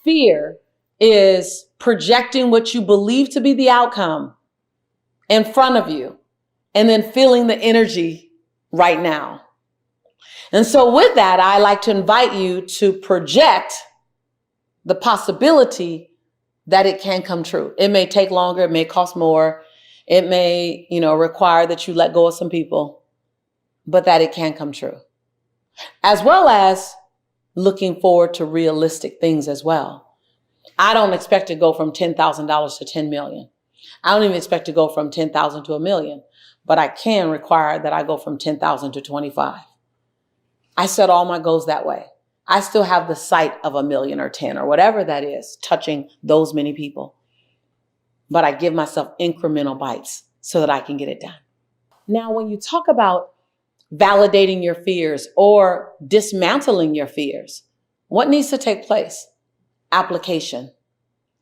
fear is projecting what you believe to be the outcome in front of you and then feeling the energy right now. And so with that, I like to invite you to project the possibility that it can come true. It may take longer. It may cost more. It may, require that you let go of some people, but that it can come true. As well as looking forward to realistic things as well. I don't expect to go from $10,000 to 10 million. I don't even expect to go from 10,000 to a million, but I can require that I go from 10,000 to 25. I set all my goals that way. I still have the sight of a million or 10 or whatever that is, touching those many people. But I give myself incremental bites so that I can get it done. Now, when you talk about validating your fears or dismantling your fears, what needs to take place? Application.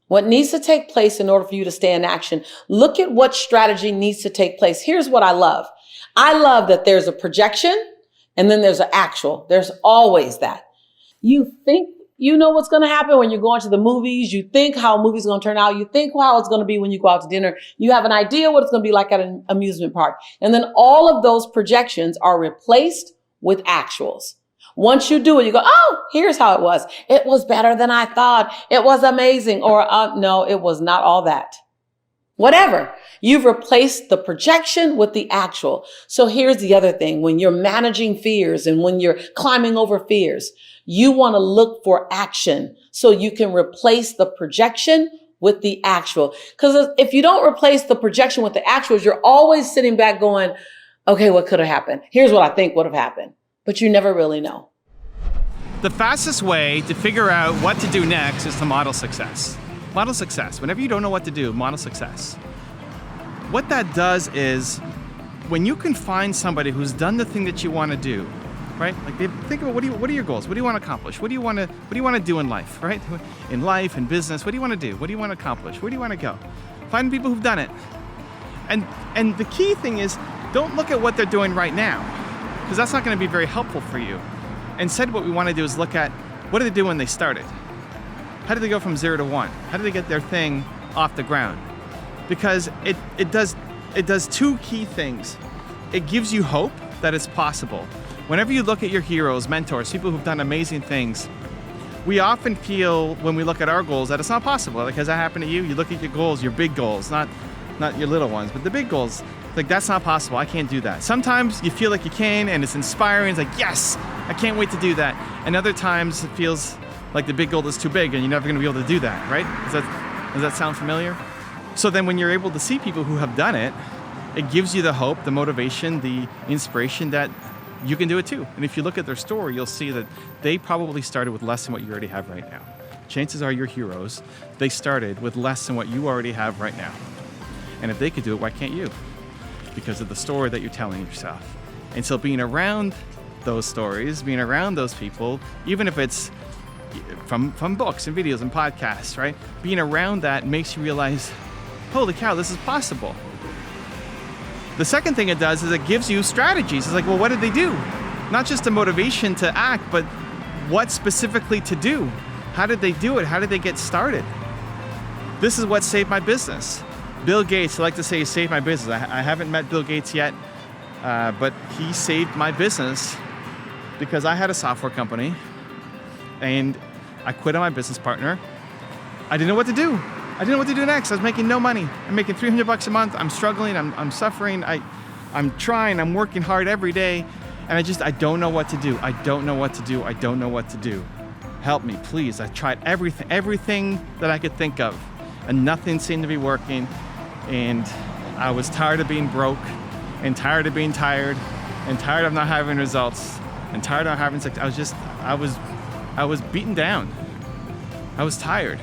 What needs to take place in order for you to stay in action? Look at what strategy needs to take place. Here's what I love. I love that there's a projection and then there's an actual. There's always that. You think you know what's going to happen when you're going to the movies. You think how a movie's going to turn out. You think how it's going to be when you go out to dinner. You have an idea what it's going to be like at an amusement park. And then all of those projections are replaced with actuals. Once you do it, you go, oh, here's how it was. It was better than I thought. It was amazing. Or no, it was not all that. Whatever. You've replaced the projection with the actual. So here's the other thing. When you're managing fears and when you're climbing over fears, you want to look for action so you can replace the projection with the actual. Because if you don't replace the projection with the actuals, you're always sitting back going, okay, what could have happened? Here's what I think would have happened. But you never really know. The fastest way to figure out what to do next is to model success. Model success. Whenever you don't know what to do, model success. What that does is when you can find somebody who's done the thing that you want to do, right? Like think about what are your goals? What do you want to accomplish? What do you want to do in life, right? In life, in business, what do you want to do? What do you want to accomplish? Where do you want to go? Find people who've done it. And the key thing is don't look at what they're doing right now, because that's not going to be very helpful for you. Instead, what we want to do is look at what did they do when they started? How did they go from 0 to 1? How did they get their thing off the ground? Because it does two key things. It gives you hope that it's possible. Whenever you look at your heroes, mentors, people who've done amazing things, we often feel when we look at our goals that it's not possible. Like, has that happened to you? You look at your goals, your big goals, not your little ones, but the big goals. Like, that's not possible. I can't do that. Sometimes you feel like you can, and it's inspiring. It's like, yes, I can't wait to do that. And other times it feels like the big goal is too big, and you're never going to be able to do that, right? Does that sound familiar? So then when you're able to see people who have done it, it gives you the hope, the motivation, the inspiration that you can do it too. And if you look at their story, you'll see that they probably started with less than what you already have right now. Chances are your heroes, they started with less than what you already have right now. And if they could do it, why can't you? Because of the story that you're telling yourself. And so being around those stories, being around those people, even if it's from books and videos and podcasts, right? Being around that makes you realize, holy cow, this is possible. The second thing it does is it gives you strategies. It's like, well, what did they do? Not just the motivation to act, but what specifically to do? How did they do it? How did they get started? This is what saved my business. Bill Gates, I like to say, he saved my business. I haven't met Bill Gates yet, but he saved my business because I had a software company and I quit on my business partner. I didn't know what to do. I didn't know what to do next. I was making no money. I'm making $300 a month. I'm struggling. I'm suffering. I'm trying. I'm working hard every day. And I don't know what to do. I don't know what to do. I don't know what to do. Help me, please. I tried everything that I could think of, and nothing seemed to be working. And I was tired of being broke, and tired of being tired, and tired of not having results, and tired of not having success. I was beaten down. I was tired.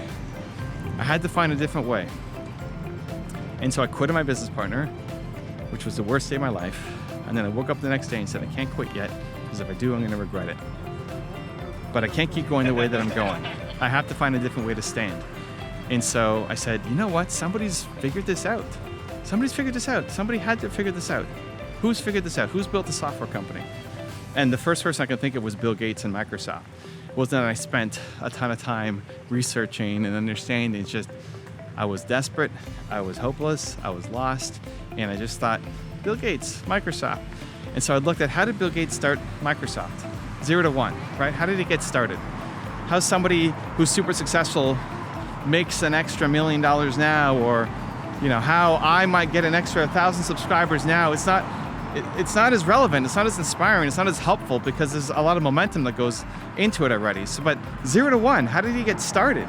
I had to find a different way. And so I quit on my business partner, which was the worst day of my life. And then I woke up the next day and said, I can't quit yet, because if I do, I'm going to regret it. But I can't keep going the way that I'm going. I have to find a different way to stand. And so I said, you know what? Somebody's figured this out. Somebody's figured this out. Somebody had to figure this out. Who's figured this out? Who's built a software company? And the first person I could think of was Bill Gates and Microsoft. wasn't that I spent a ton of time researching and understanding. It's just, I was desperate, I was hopeless, I was lost, and I just thought, Bill Gates, Microsoft. And so I looked at, how did Bill Gates start Microsoft? 0 to 1, right? How did he get started? How somebody who's super successful makes an extra $1 million now, or how I might get an extra 1,000 subscribers now. It's not as relevant, it's not as inspiring, it's not as helpful, because there's a lot of momentum that goes into it already. So, but 0 to 1, how did he get started?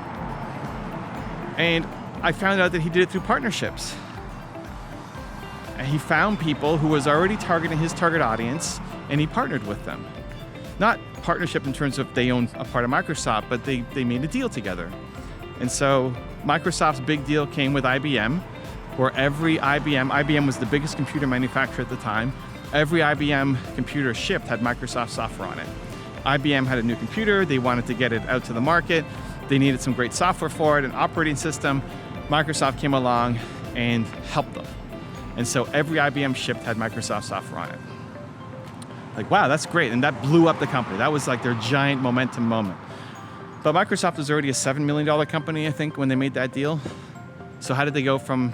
And I found out that he did it through partnerships. And he found people who was already targeting his target audience, and he partnered with them. Not partnership in terms of they own a part of Microsoft, but they made a deal together. And so Microsoft's big deal came with IBM, where every IBM was the biggest computer manufacturer at the time. Every IBM computer shipped had Microsoft software on it. IBM had a new computer, they wanted to get it out to the market. They needed some great software for it, an operating system. Microsoft came along and helped them. And so every IBM shipped had Microsoft software on it. Like, wow, that's great. And that blew up the company. That was like their giant momentum moment. But Microsoft was already a $7 million company, I think, when they made that deal. So how did they go from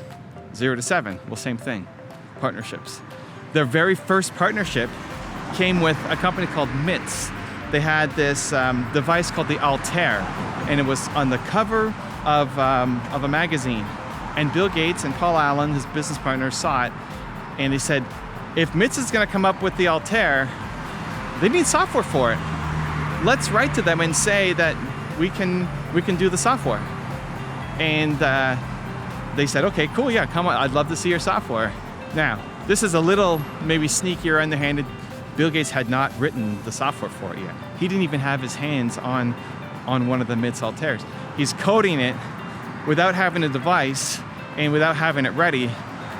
0 to 7? Well, same thing, partnerships. Their very first partnership came with a company called MITS. They had this device called the Altair, and it was on the cover of a magazine. And Bill Gates and Paul Allen, his business partner, saw it, and they said, if MITS is going to come up with the Altair, they need software for it. Let's write to them and say that we can do the software. And they said, okay, cool, yeah, come on, I'd love to see your software. Now, this is a little maybe sneakier, underhanded. Bill Gates had not written the software for it yet. He didn't even have his hands on one of the MITS Altairs. He's coding it without having a device and without having it ready.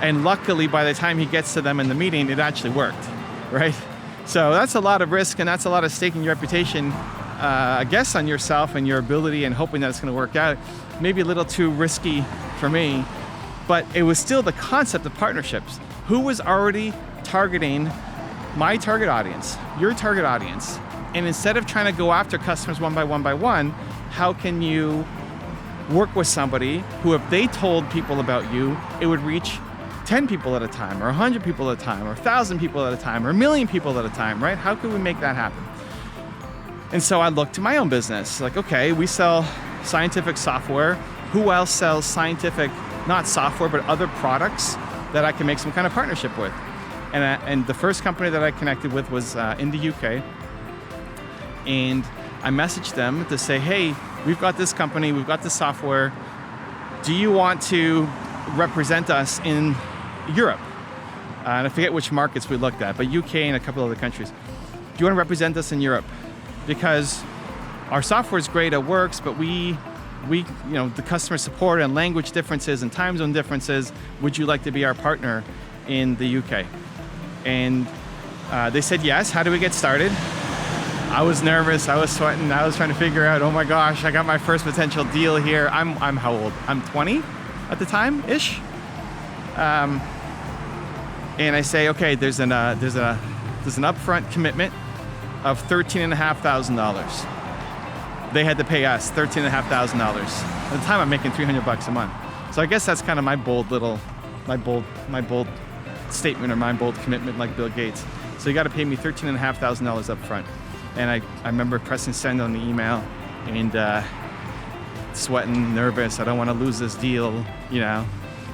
And luckily, by the time he gets to them in the meeting, it actually worked, right? So that's a lot of risk, and that's a lot of staking your reputation, I guess, on yourself and your ability, and hoping that it's going to work out. Maybe a little too risky for me, but it was still the concept of partnerships. Who was already targeting my target audience, your target audience? And instead of trying to go after customers one by one, how can you work with somebody who, if they told people about you, it would reach 10 people at a time, or 100 people at a time, or 1,000 people at a time, or 1,000,000 people at a time, right? How could we make that happen? And so I looked to my own business. Like, okay, we sell scientific software. Who else sells scientific, not software, but other products that I can make some kind of partnership with? And the first company that I connected with was in the UK. And I messaged them to say, hey, we've got this company, we've got this software. Do you want to represent us in Europe? And I forget which markets we looked at, but UK and a couple other countries. Do you want to represent us in Europe? Because our software is great, it works, but we the customer support and language differences and time zone differences, would you like to be our partner in the UK? And they said yes. How do we get started? I was nervous, I was sweating, I was trying to figure out, oh my gosh, I got my first potential deal here. I'm how old? I'm 20 at the time-ish. And I say, okay, there's an upfront commitment of $13,500. They had to pay us $13,500. At the time, I'm making $300 a month. So I guess that's kind of my bold statement, or my bold commitment, like Bill Gates. So you got to pay me $13,500 up front. And I remember pressing send on the email and sweating, nervous. I don't want to lose this deal,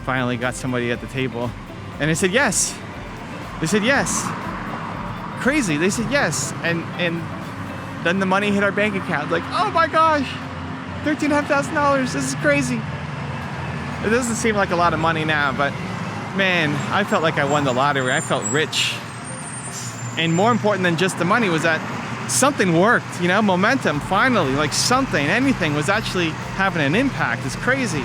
Finally got somebody at the table. And they said yes. They said yes. Crazy. They said yes. And then the money hit our bank account. Like, oh my gosh, $13,500. This is crazy. It doesn't seem like a lot of money now, but man, I felt like I won the lottery. I felt rich. And more important than just the money was that something worked, momentum, finally, like something, anything was actually having an impact. It's crazy.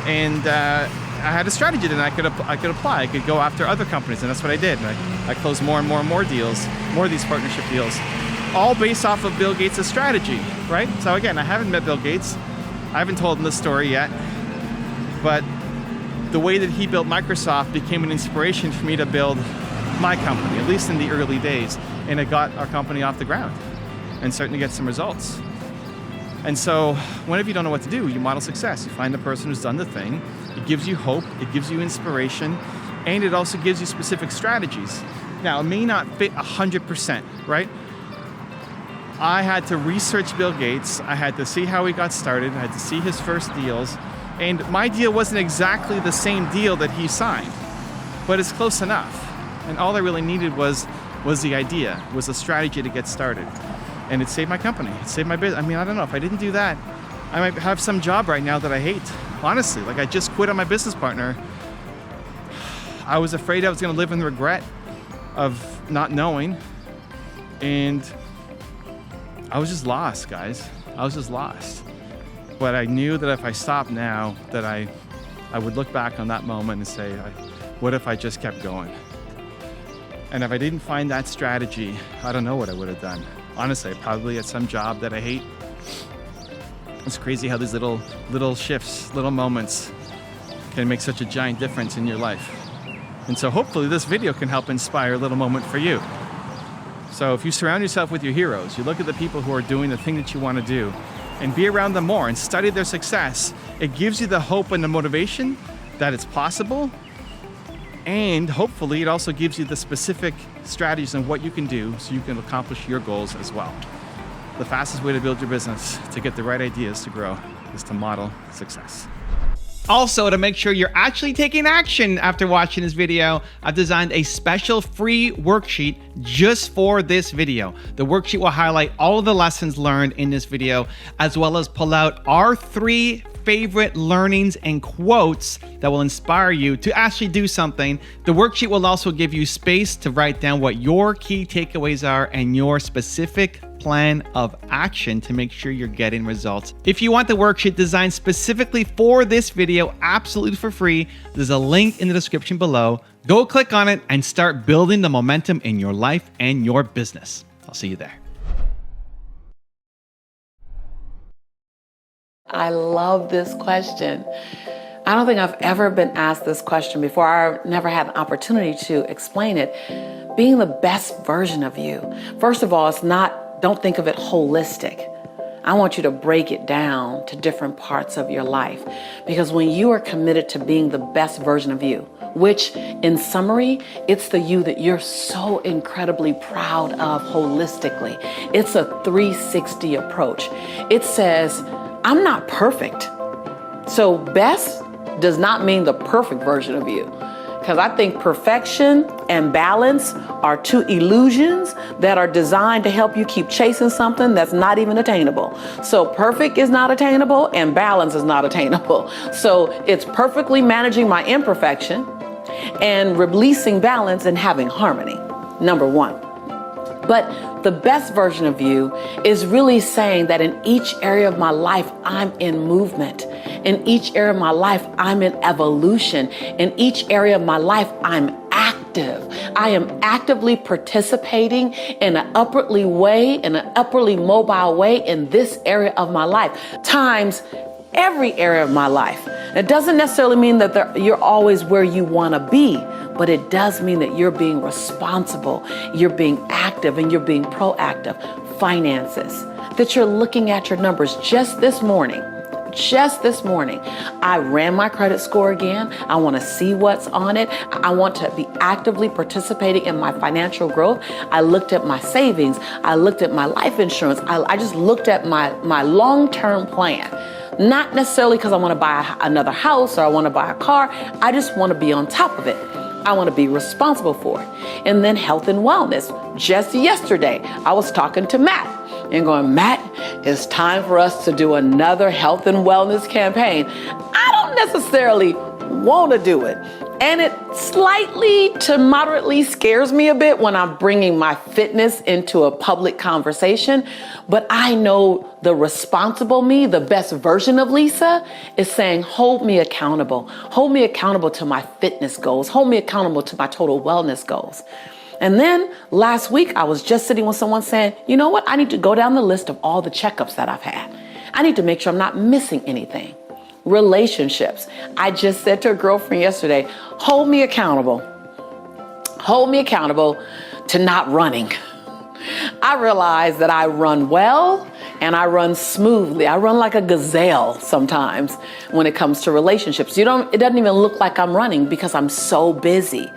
And I had a strategy that I could apply. I could go after other companies, and that's what I did. And I closed more and more deals, more of these partnership deals, all based off of Bill Gates' strategy, right? So again, I haven't met Bill Gates. I haven't told him the story yet, but the way that he built Microsoft became an inspiration for me to build my company, at least in the early days. And it got our company off the ground and starting to get some results. And so whenever you don't know what to do, you model success. You find the person who's done the thing. It gives you hope, it gives you inspiration, and it also gives you specific strategies. Now, it may not fit 100%, right? I had to research Bill Gates. I had to see how he got started. I had to see his first deals. And my deal wasn't exactly the same deal that he signed, but it's close enough. And all I really needed was the idea, was a strategy to get started. And it saved my company. It saved my business. I mean, I don't know, if I didn't do that, I might have some job right now that I hate. Honestly, like I just quit on my business partner. I was afraid I was gonna live in regret of not knowing. And I was just lost, guys. I was just lost. But I knew that if I stopped now, that I would look back on that moment and say, what if I just kept going? And if I didn't find that strategy, I don't know what I would have done. Honestly, I probably had some job that I hate. It's crazy how these little shifts, little moments can make such a giant difference in your life. And so hopefully this video can help inspire a little moment for you. So if you surround yourself with your heroes, you look at the people who are doing the thing that you want to do, and be around them more and study their success, it gives you the hope and the motivation that it's possible. And hopefully it also gives you the specific strategies on what you can do so you can accomplish your goals as well. The fastest way to build your business, to get the right ideas to grow, is to model success. Also, to make sure you're actually taking action after watching this video, I've designed a special free worksheet just for this video. The worksheet will highlight all of the lessons learned in this video, as well as pull out our 3 favorite learnings and quotes that will inspire you to actually do something. The worksheet will also give you space to write down what your key takeaways are and your specific plan of action to make sure you're getting results. If you want the worksheet designed specifically for this video, absolutely for free, there's a link in the description below. Go click on it and start building the momentum in your life and your business. I'll see you there. I love this question. I don't think I've ever been asked this question before. I never had an opportunity to explain it. Being the best version of you. First of all, don't think of it holistic. I want you to break it down to different parts of your life. Because when you are committed to being the best version of you, which in summary, it's the you that you're so incredibly proud of holistically. It's a 360 approach. It says, I'm not perfect. So best does not mean the perfect version of you. Because I think perfection and balance are 2 illusions that are designed to help you keep chasing something that's not even attainable. So perfect is not attainable and balance is not attainable. So it's perfectly managing my imperfection and releasing balance and having harmony, number 1. But the best version of you is really saying that in each area of my life, I'm in movement. In each area of my life, I'm in evolution. In each area of my life, I'm active. I am actively participating in an upwardly mobile way in this area of my life, times every area of my life. It doesn't necessarily mean that you're always where you want to be, but it does mean that you're being responsible, you're being active, and you're being proactive. Finances, that you're looking at your numbers. Just this morning, I ran my credit score again. I want to see what's on it. I want to be actively participating in my financial growth. I looked at my savings. I looked at my life insurance. I just looked at my long-term plan. Not necessarily because I want to buy another house or I want to buy a car. I just want to be on top of it. I want to be responsible for it. And then health and wellness. Just yesterday, I was talking to Matt and going, Matt, it's time for us to do another health and wellness campaign. I don't necessarily want to do it. And it slightly to moderately scares me a bit when I'm bringing my fitness into a public conversation. But I know the responsible me, the best version of Lisa, is saying, hold me accountable. Hold me accountable to my fitness goals. Hold me accountable to my total wellness goals. And then last week, I was just sitting with someone saying, you know what? I need to go down the list of all the checkups that I've had. I need to make sure I'm not missing anything. Relationships. I just said to a girlfriend yesterday, hold me accountable. Hold me accountable to not running. I realize that I run well and I run smoothly. I run like a gazelle sometimes when it comes to relationships. It doesn't even look like I'm running because I'm so busy.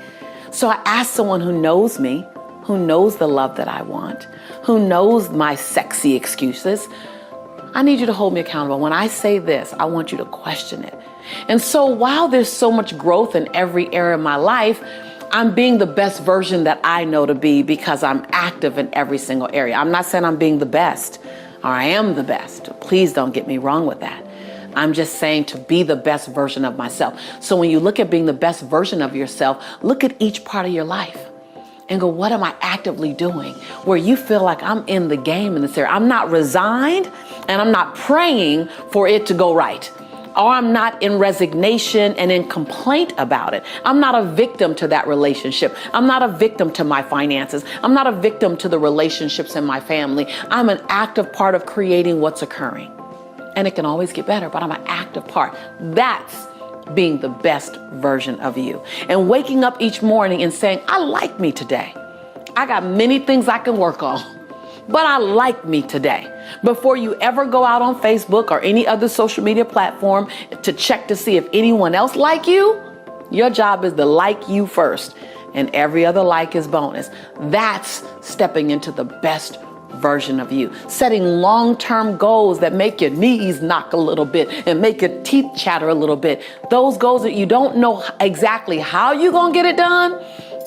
So I ask someone who knows me, who knows the love that I want, who knows my sexy excuses. I need you to hold me accountable. When I say this, I want you to question it. And so while there's so much growth in every area of my life, I'm being the best version that I know to be because I'm active in every single area. I'm not saying I'm being the best or I am the best. Please don't get me wrong with that. I'm just saying to be the best version of myself. So when you look at being the best version of yourself, look at each part of your life and go, what am I actively doing? Where you feel like I'm in the game in this area. I'm not resigned and I'm not praying for it to go right. Or I'm not in resignation and in complaint about it. I'm not a victim to that relationship. I'm not a victim to my finances. I'm not a victim to the relationships in my family. I'm an active part of creating what's occurring. And it can always get better, but I'm an active part. That's being the best version of you. And waking up each morning and saying, I like me today. I got many things I can work on, but I like me today. Before you ever go out on Facebook or any other social media platform to check to see if anyone else like you, your job is to like you first, and every other like is bonus. That's stepping into the best version of you. Setting long-term goals that make your knees knock a little bit and make your teeth chatter a little bit. Those goals that you don't know exactly how you're going to get it done,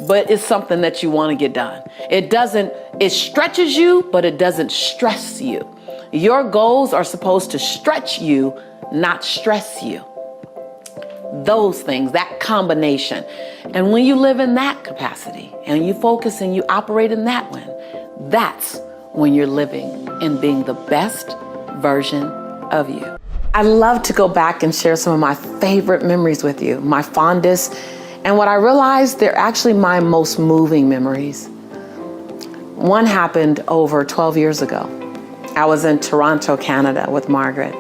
but it's something that you want to get done. It stretches you, but it doesn't stress you. Your goals are supposed to stretch you, not stress you. Those things, that combination. And when you live in that capacity and you focus and you operate in that one, that's when you're living and being the best version of you. I love to go back and share some of my favorite memories with you, my fondest. And what I realized, they're actually my most moving memories. One happened over 12 years ago. I was in Toronto, Canada with Margaret.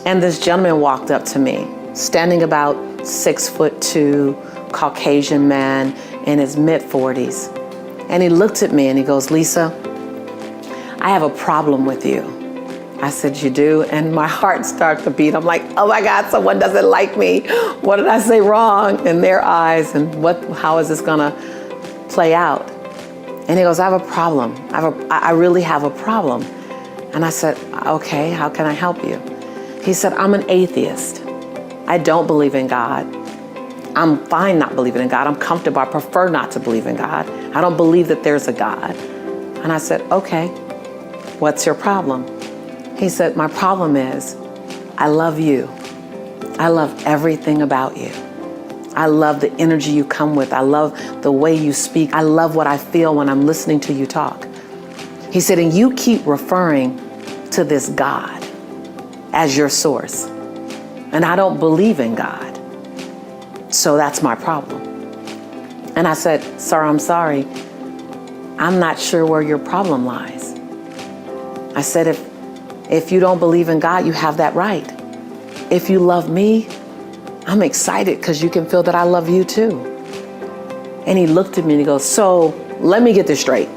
And this gentleman walked up to me, standing about 6'2", Caucasian man in his mid-40s. And he looked at me and he goes, Lisa, I have a problem with you. I said, you do? And my heart started to beat. I'm like, oh my God, someone doesn't like me. What did I say wrong in their eyes? And how is this gonna play out? And he goes, I have a problem. I really have a problem. And I said, okay, how can I help you? He said, I'm an atheist. I don't believe in God. I'm fine not believing in God. I'm comfortable. I prefer not to believe in God. I don't believe that there's a God. And I said, okay, what's your problem? He said, my problem is I love you. I love everything about you. I love the energy you come with. I love the way you speak. I love what I feel when I'm listening to you talk. He said, and you keep referring to this God as your source. And I don't believe in God. So that's my problem. And I said, sir, I'm sorry. I'm not sure where your problem lies. I said, if you don't believe in God, you have that right. If you love me, I'm excited because you can feel that I love you too. And he looked at me and he goes, so let me get this straight.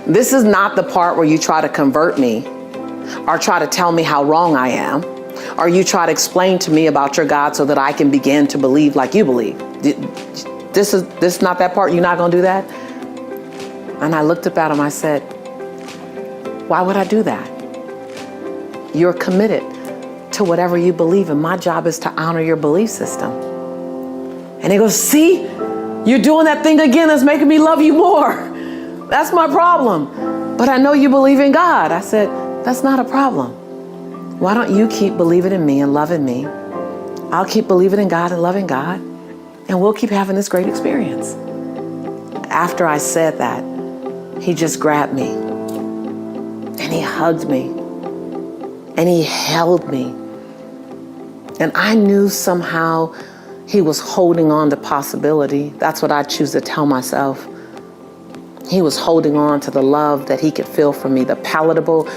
This is not the part where you try to convert me or try to tell me how wrong I am, or you try to explain to me about your God so that I can begin to believe like you believe. This is not that part. You're not going to do that? And I looked up at him. I said, why would I do that? You're committed to whatever you believe in. My job is to honor your belief system. And he goes, see, you're doing that thing again that's making me love you more. That's my problem. But I know you believe in God. I said, that's not a problem. Why don't you keep believing in me and loving me? I'll keep believing in God and loving God, and we'll keep having this great experience. After I said that, he just grabbed me and he hugged me and he held me. And I knew somehow he was holding on to possibility. That's what I choose to tell myself. He was holding on to the love that he could feel from me, the palatable,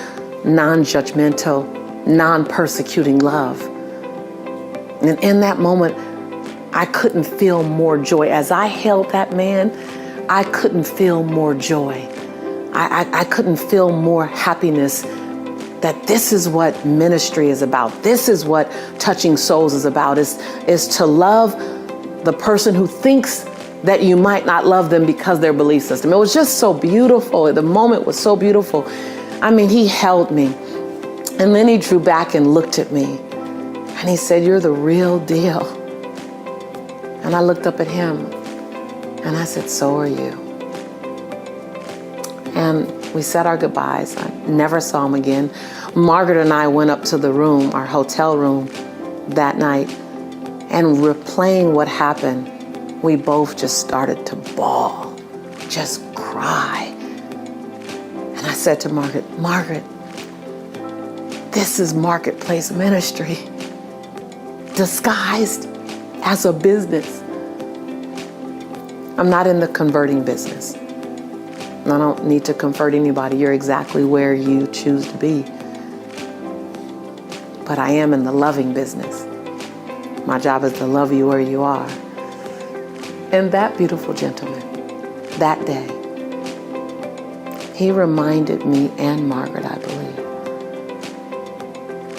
non-judgmental, non-persecuting love. And in that moment, I couldn't feel more joy. As I held that man, I couldn't feel more joy. I couldn't feel more happiness that this is what ministry is about. This is what touching souls is about, is to love the person who thinks that you might not love them because their belief system. It was just so beautiful. The moment was so beautiful. I mean, he held me, and then he drew back and looked at me, and he said, "You're the real deal." And I looked up at him, and I said, "So are you." And we said our goodbyes. I never saw him again. Margaret and I went up to the room, our hotel room, that night, and replaying what happened, we both just started to bawl, just cry. And I said to Margaret, "Margaret, this is marketplace ministry disguised as a business. I'm not in the converting business. I don't need to convert anybody. You're exactly where you choose to be. But I am in the loving business. My job is to love you where you are." And that beautiful gentleman, that day, he reminded me and Margaret, I believe,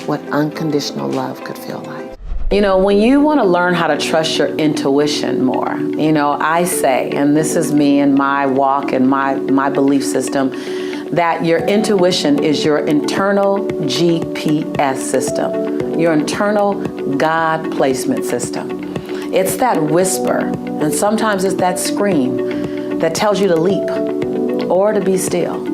what unconditional love could feel like. You know, when you want to learn how to trust your intuition more, you know, I say, and this is me and my walk and my belief system, that your intuition is your internal GPS system, your internal God placement system. It's that whisper, and sometimes it's that scream that tells you to leap or to be still.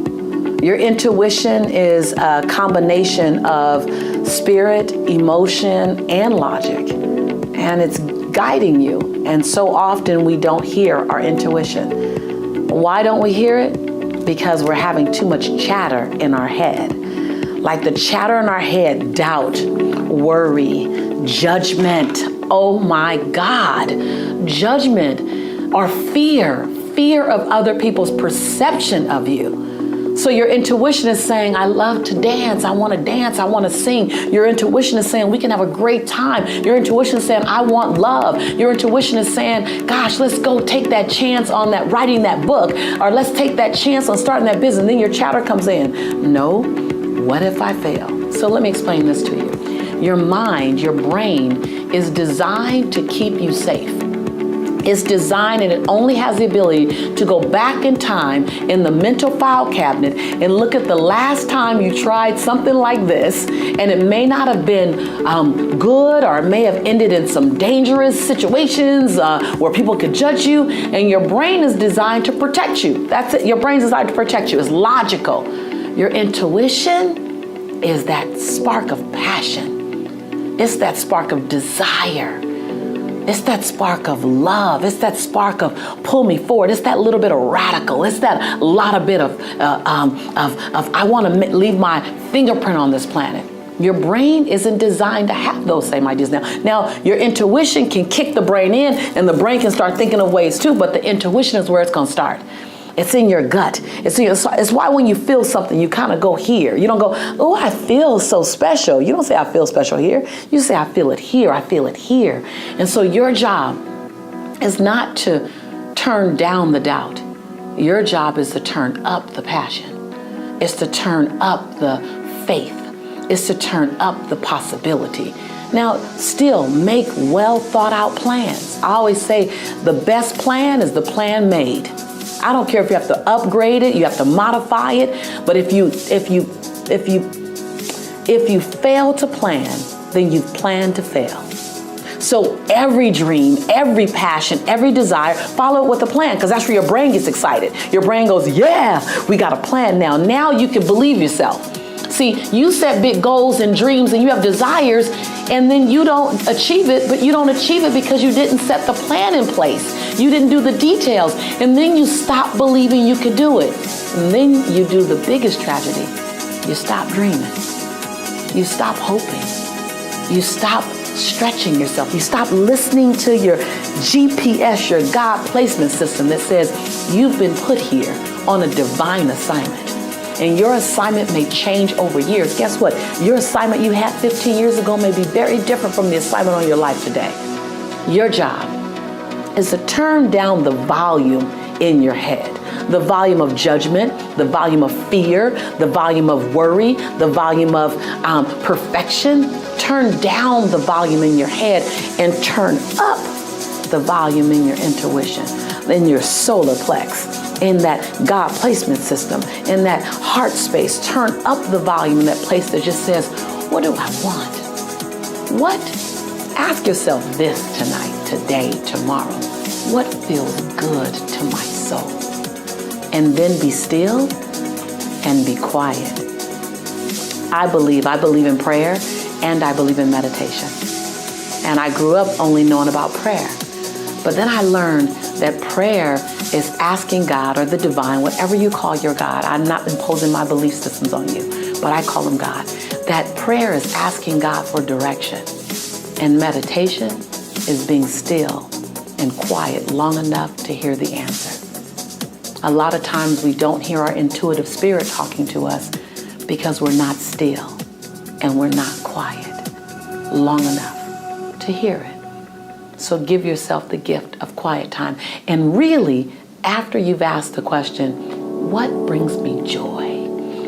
Your intuition is a combination of spirit, emotion, and logic, and it's guiding you. And so often we don't hear our intuition. Why don't we hear it? Because we're having too much chatter in our head. Like the chatter in our head, doubt, worry, judgment. Oh my God, judgment or fear of other people's perception of you. So your intuition is saying, "I love to dance. I want to dance. I want to sing." Your intuition is saying, "We can have a great time." Your intuition is saying, "I want love." Your intuition is saying, "Gosh, let's go take that chance on that writing that book, or let's take that chance on starting that business." And then your chatter comes in. No, what if I fail? So let me explain this to you. Your mind, your brain is designed to keep you safe. It's designed, and it only has the ability to go back in time in the mental file cabinet and look at the last time you tried something like this, and it may not have been good, or it may have ended in some dangerous situations where people could judge you, and your brain is designed to protect you. That's it. Your brain is designed to protect you. It's logical. Your intuition is that spark of passion. It's that spark of desire. It's that spark of love. It's that spark of pull me forward. It's that little bit of radical. It's that lot of bit of I want to leave my fingerprint on this planet. Your brain isn't designed to have those same ideas now. Now, your intuition can kick the brain in, and the brain can start thinking of ways too, but the intuition is where it's going to start. It's in your gut. It's why when you feel something, you kind of go here. You don't go, "Oh, I feel so special." You don't say, "I feel special here." You say, "I feel it here. I feel it here." And so your job is not to turn down the doubt. Your job is to turn up the passion. It's to turn up the faith. It's to turn up the possibility. Now, still make well thought out plans. I always say the best plan is the plan made. I don't care if you have to upgrade it, you have to modify it, but if you fail to plan, then you've planned to fail. So every dream, every passion, every desire, follow it with a plan, because that's where your brain gets excited. Your brain goes, "Yeah, we got a plan now." Now you can believe yourself. See, you set big goals and dreams and you have desires, and then you don't achieve it, but you don't achieve it because you didn't set the plan in place. You didn't do the details, and then you stop believing you could do it. And then you do the biggest tragedy. You stop dreaming. You stop hoping. You stop stretching yourself. You stop listening to your GPS, your God placement system that says you've been put here on a divine assignment. And your assignment may change over years. Guess what? Your assignment you had 15 years ago may be very different from the assignment on your life today. Your job is to turn down the volume in your head. the volume of judgment, the volume of fear, the volume of worry, the volume of perfection. Turn down the volume in your head and turn up the volume in your intuition, in your solar plex, in that God placement system, in that heart space. Turn up the volume in that place that just says, what do I want? What? Ask yourself this tonight, today, tomorrow. What feels good to my soul? And then be still and be quiet. I believe in prayer and I believe in meditation. And I grew up only knowing about prayer. But then I learned that prayer is asking God or the divine, whatever you call your God. I'm not imposing my belief systems on you, but I call him God. That prayer is asking God for direction. And meditation is being still and quiet long enough to hear the answer. A lot of times we don't hear our intuitive spirit talking to us because we're not still and we're not quiet long enough to hear it. So give yourself the gift of quiet time. And really, after you've asked the question, what brings me joy?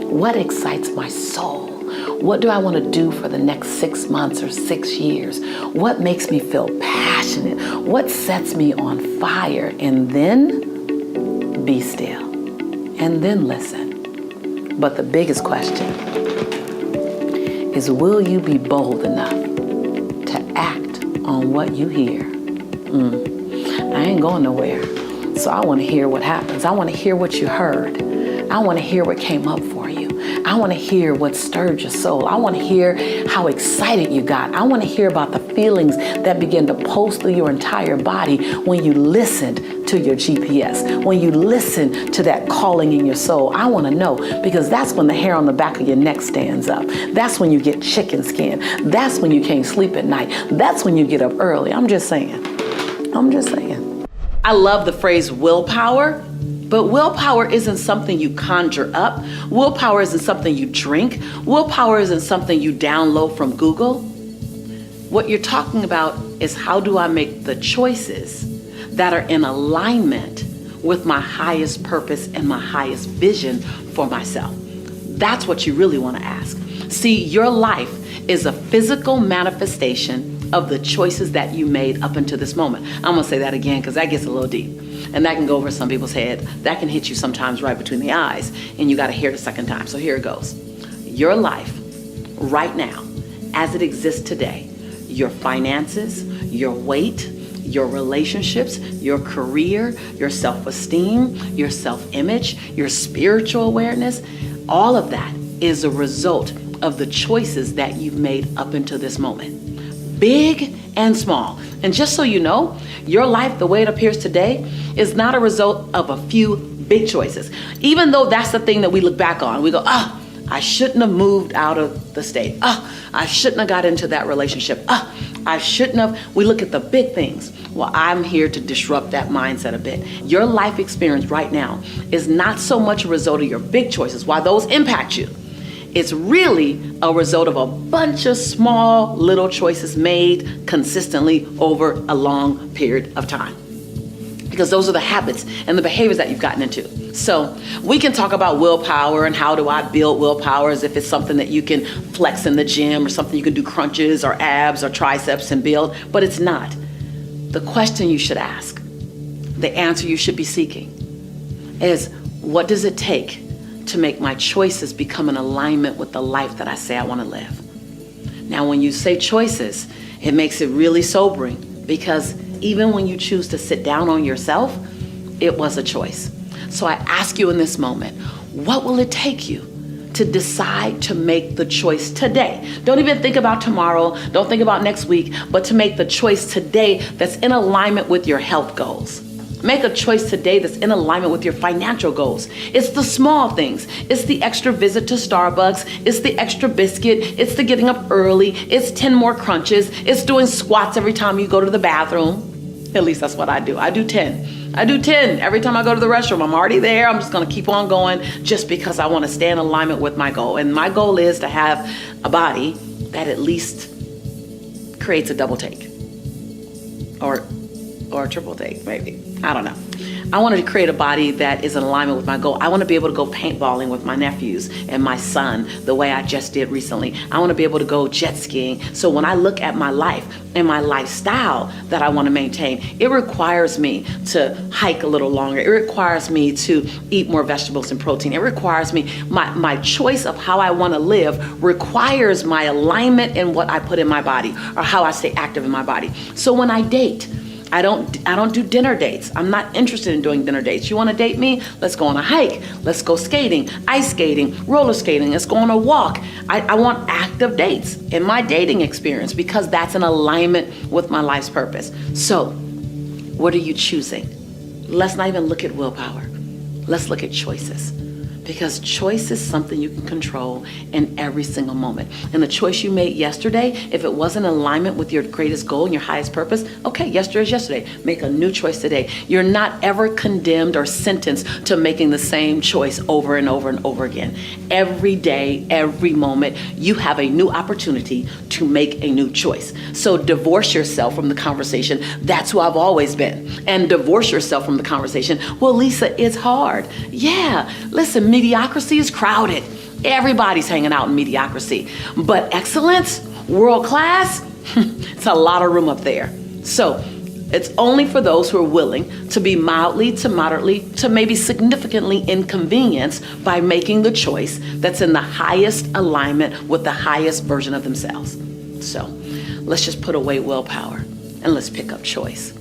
What excites my soul? What do I want to do for the next 6 months or 6 years? What makes me feel passionate? What sets me on fire? And then be still. And then listen. But the biggest question is, will you be bold enough to act on what you hear? I ain't going nowhere. So I want to hear what happens. I want to hear what you heard. I want to hear what came up for you. I want to hear what stirred your soul. I want to hear how excited you got. I want to hear about the feelings that began to pulse through your entire body when you listened to your GPS, when you listened to that calling in your soul. I want to know, because that's when the hair on the back of your neck stands up. That's when you get chicken skin. That's when you can't sleep at night. That's when you get up early. I'm just saying. I love the phrase willpower. But willpower isn't something you conjure up. Willpower isn't something you drink. Willpower isn't something you download from Google. What you're talking about is, how do I make the choices that are in alignment with my highest purpose and my highest vision for myself? That's what you really want to ask. See, your life is a physical manifestation of the choices that you made up until this moment. I'm going to say that again because that gets a little deep. And that can go over some people's head. That can hit you sometimes right between the eyes. And you got to hear it a second time. So here it goes. Your life right now, as it exists today, your finances, your weight, your relationships, your career, your self-esteem, your self-image, your spiritual awareness, all of that is a result of the choices that you've made up until this moment. Big and small. And just so you know, your life, the way it appears today, is not a result of a few big choices. Even though that's the thing that we look back on, we go, I shouldn't have moved out of the state. I shouldn't have got into that relationship. I shouldn't have. We look at the big things. Well, I'm here to disrupt that mindset a bit. Your life experience right now is not so much a result of your big choices, while those impact you. It's really a result of a bunch of small little choices made consistently over a long period of time. Because those are the habits and the behaviors that you've gotten into. So we can talk about willpower and how do I build willpower, as if it's something that you can flex in the gym or something you can do crunches or abs or triceps and build, but it's not. The question you should ask, the answer you should be seeking is, what does it take to make my choices become in alignment with the life that I say I want to live? Now, when you say choices, it makes it really sobering, because even when you choose to sit down on yourself, it was a choice. So I ask you in this moment, what will it take you to decide to make the choice today? Don't even think about tomorrow. Don't think about next week, but to make the choice today that's in alignment with your health goals. Make a choice today that's in alignment with your financial goals. It's the small things. It's the extra visit to Starbucks. It's the extra biscuit. It's the getting up early. It's 10 more crunches. It's doing squats every time you go to the bathroom. At least that's what I do. I do 10. Every time I go to the restroom. I'm already there. I'm just going to keep on going just because I want to stay in alignment with my goal. And my goal is to have a body that at least creates a double take or a triple take, maybe. I don't know. I wanted to create a body that is in alignment with my goal. I want to be able to go paintballing with my nephews and my son the way I just did recently. I want to be able to go jet skiing. So when I look at my life and my lifestyle that I want to maintain, it requires me to hike a little longer. It requires me to eat more vegetables and protein. It requires me, my choice of how I want to live requires my alignment in what I put in my body or how I stay active in my body. So when I date, I don't do dinner dates. I'm not interested in doing dinner dates. You want to date me? Let's go on a hike. Let's go skating, ice skating, roller skating. Let's go on a walk. I want active dates in my dating experience because that's in alignment with my life's purpose. So what are you choosing? Let's not even look at willpower. Let's look at choices. Because choice is something you can control in every single moment. And the choice you made yesterday, if it wasn't in alignment with your greatest goal and your highest purpose, okay, yesterday is yesterday. Make a new choice today. You're not ever condemned or sentenced to making the same choice over and over and over again. Every day, every moment, you have a new opportunity to make a new choice. So divorce yourself from the conversation, that's who I've always been. And divorce yourself from the conversation, well, Lisa, it's hard. Yeah, listen, mediocrity is crowded. Everybody's hanging out in mediocrity. But excellence, world class, it's a lot of room up there. So it's only for those who are willing to be mildly to moderately to maybe significantly inconvenienced by making the choice that's in the highest alignment with the highest version of themselves. So let's just put away willpower and let's pick up choice.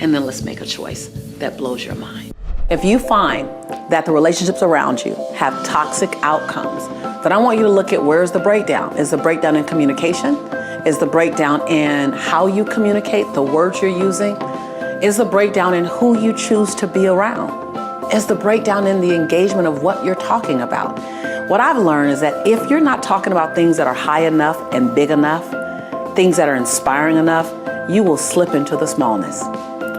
And then let's make a choice that blows your mind. If you find that the relationships around you have toxic outcomes, then I want you to look at where's the breakdown. Is the breakdown in communication? Is the breakdown in how you communicate, the words you're using? Is the breakdown in who you choose to be around? Is the breakdown in the engagement of what you're talking about? What I've learned is that if you're not talking about things that are high enough and big enough, things that are inspiring enough, you will slip into the smallness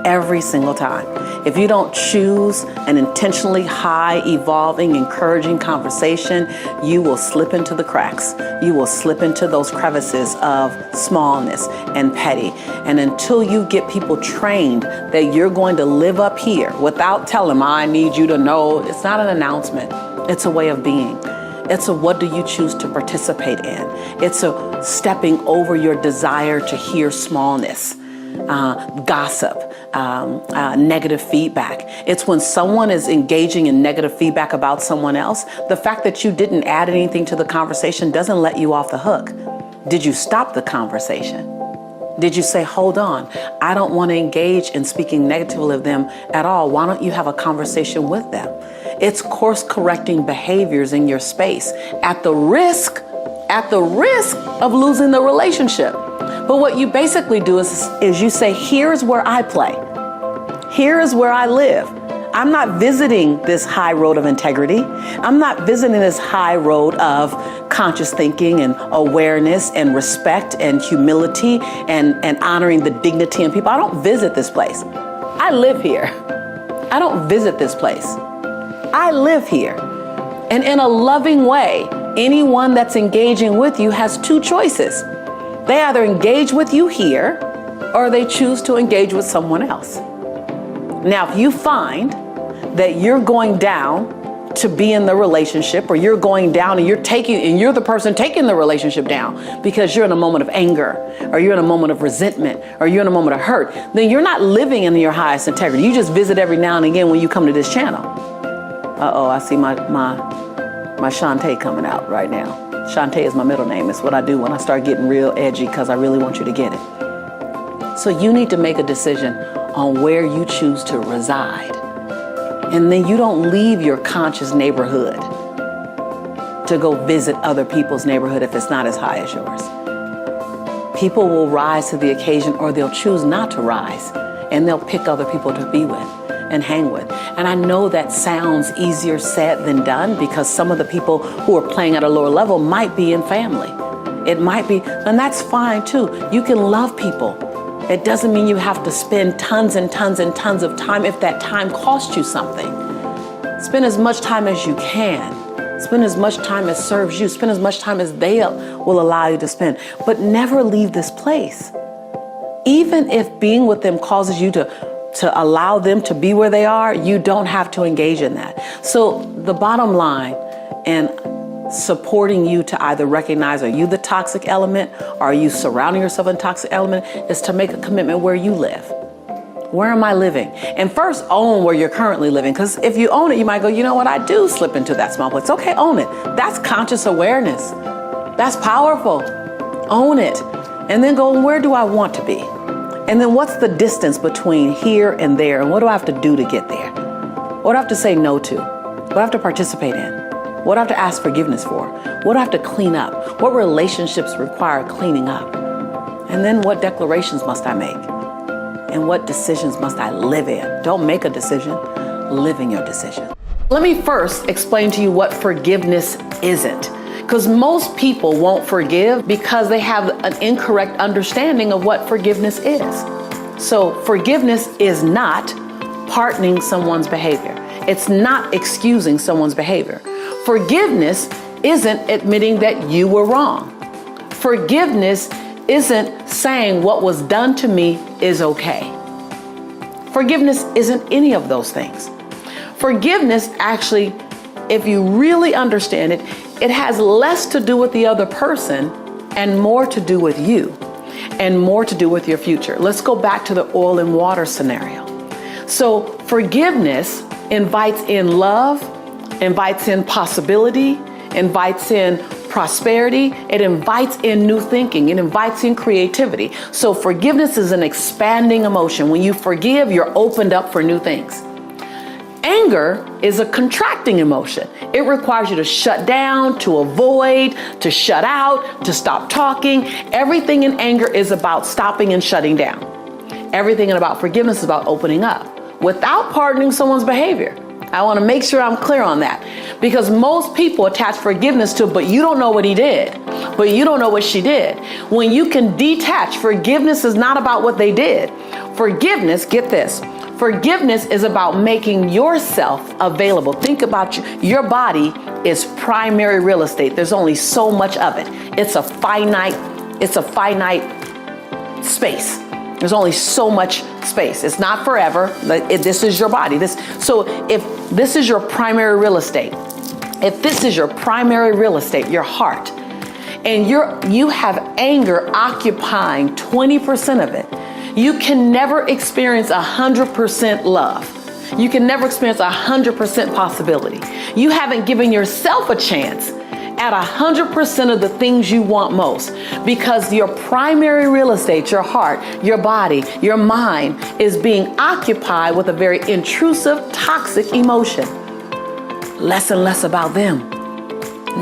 every single time. If you don't choose an intentionally high, evolving, encouraging conversation, you will slip into the cracks. You will slip into those crevices of smallness and petty. And until you get people trained that you're going to live up here without telling them, I need you to know, it's not an announcement. It's a way of being. It's a what do you choose to participate in. It's a stepping over your desire to hear smallness. Gossip, negative feedback. It's when someone is engaging in negative feedback about someone else, the fact that you didn't add anything to the conversation doesn't let you off the hook. Did you stop the conversation? Did you say, hold on, I don't want to engage in speaking negatively of them at all. Why don't you have a conversation with them? It's course correcting behaviors in your space at the risk of losing the relationship. But what you basically do is you say, here's where I play. Here is where I live. I'm not visiting this high road of integrity. I'm not visiting this high road of conscious thinking and awareness and respect and humility and honoring the dignity in people. I don't visit this place. I live here. I don't visit this place. I live here. And in a loving way, anyone that's engaging with you has two choices. They either engage with you here or they choose to engage with someone else. Now, if you find that you're going down to be in the relationship, or you're going down and you're the person taking the relationship down because you're in a moment of anger, or you're in a moment of resentment, or you're in a moment of hurt, then you're not living in your highest integrity. You just visit every now and again when you come to this channel. Uh-oh, I see my Shantae coming out right now. Shantae is my middle name. It's what I do when I start getting real edgy because I really want you to get it. So you need to make a decision on where you choose to reside. And then you don't leave your conscious neighborhood to go visit other people's neighborhood if it's not as high as yours. People will rise to the occasion, or they'll choose not to rise, and they'll pick other people to be with and hang with. And I know that sounds easier said than done, because some of the people who are playing at a lower level might be in family. It might be, and that's fine too. You can love people. It doesn't mean you have to spend tons and tons and tons of time if that time costs you something. Spend as much time as you can. Spend as much time as serves you. Spend as much time as they will allow you to spend. But never leave this place. Even if being with them causes you to to allow them to be where they are, you don't have to engage in that. So the bottom line in supporting you to either recognize, are you the toxic element, or are you surrounding yourself in toxic element, is to make a commitment where you live. Where am I living? And first, own where you're currently living. Because if you own it, you might go, you know what, I do slip into that small place. Okay, own it. That's conscious awareness. That's powerful. Own it. And then go, where do I want to be? And then what's the distance between here and there? And what do I have to do to get there? What do I have to say no to? What do I have to participate in? What do I have to ask forgiveness for? What do I have to clean up? What relationships require cleaning up? And then what declarations must I make? And what decisions must I live in? Don't make a decision, live in your decision. Let me first explain to you what forgiveness isn't. Because most people won't forgive because they have an incorrect understanding of what forgiveness is. So forgiveness is not pardoning someone's behavior. It's not excusing someone's behavior. Forgiveness isn't admitting that you were wrong. Forgiveness isn't saying what was done to me is okay. Forgiveness isn't any of those things. Forgiveness actually, if you really understand it, it has less to do with the other person and more to do with you and more to do with your future. Let's go back to the oil and water scenario. So forgiveness invites in love, invites in possibility, invites in prosperity, it invites in new thinking, it invites in creativity. So forgiveness is an expanding emotion. When you forgive, you're opened up for new things. Anger is a contracting emotion. It requires you to shut down, to avoid, to shut out, to stop talking. Everything in anger is about stopping and shutting down. Everything about forgiveness is about opening up without pardoning someone's behavior. I want to make sure I'm clear on that, because most people attach forgiveness to, but you don't know what he did, but you don't know what she did. When you can detach, forgiveness is not about what they did. Forgiveness, get this, forgiveness is about making yourself available. Think about your body is primary real estate. There's only so much of it. It's a finite space. There's only so much space. It's not forever. This is your body. So if this is your primary real estate, your heart, and you have anger occupying 20% of it, you can never experience 100% love. You can never experience 100% possibility. You haven't given yourself a chance at 100% of the things you want most, because your primary real estate, your heart, your body, your mind, is being occupied with a very intrusive, toxic emotion. Less and less about them.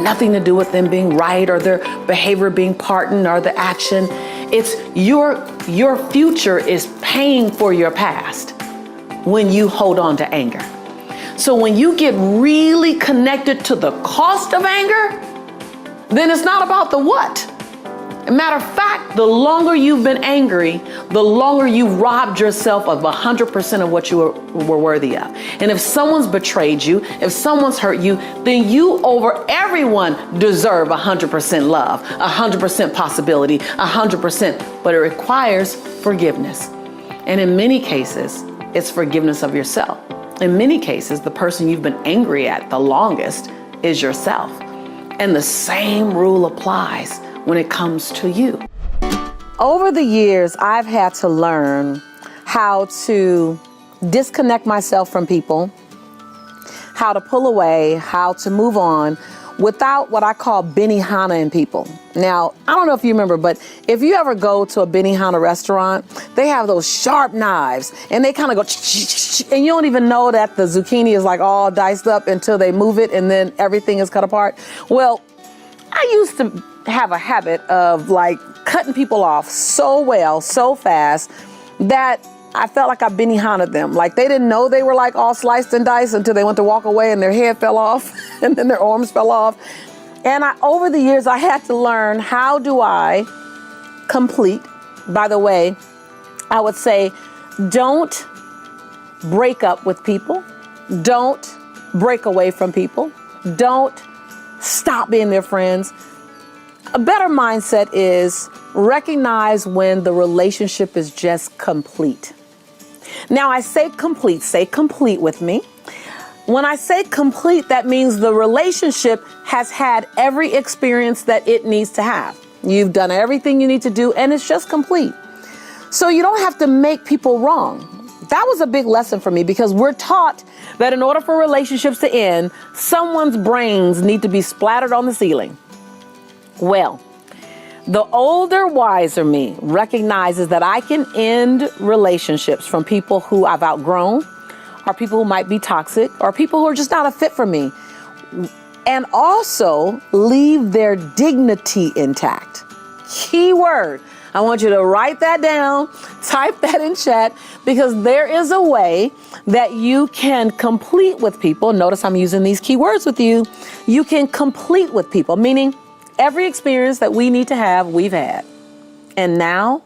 Nothing to do with them being right or their behavior being pardoned or the action. It's your future is paying for your past when you hold on to anger. So when you get really connected to the cost of anger, then it's not about the what. As a matter of fact, the longer you've been angry, the longer you've robbed yourself of 100% of what you were worthy of. And if someone's betrayed you, if someone's hurt you, then you over everyone deserve 100% love, 100% possibility, 100%. But it requires forgiveness. And in many cases, it's forgiveness of yourself. In many cases, the person you've been angry at the longest is yourself. And the same rule applies when it comes to you. Over the years, I've had to learn how to disconnect myself from people, how to pull away, how to move on without what I call Benihana-ing people. Now, I don't know if you remember, but if you ever go to a Benihana restaurant, they have those sharp knives and they kind of go, and you don't even know that the zucchini is like all diced up until they move it and then everything is cut apart. Well, I used to have a habit of like cutting people off so well, so fast that I felt like I Benihana them. Like they didn't know they were like all sliced and diced until they went to walk away and their head fell off and then their arms fell off. And over the years, I had to learn, how do I complete? By the way, I would say, don't break up with people. Don't break away from people. Don't stop being their friends. A better mindset is recognize when the relationship is just complete. Now I say complete with me. When I say complete, that means the relationship has had every experience that it needs to have. You've done everything you need to do, and it's just complete. So you don't have to make people wrong. That was a big lesson for me, because we're taught that in order for relationships to end, someone's brains need to be splattered on the ceiling. Well, the older, wiser me recognizes that I can end relationships from people who I've outgrown, or people who might be toxic, or people who are just not a fit for me, and also leave their dignity intact. Key word. I want you to write that down, type that in chat, because there is a way that you can complete with people. Notice I'm using these keywords with you. You can complete with people, meaning every experience that we need to have, we've had. And now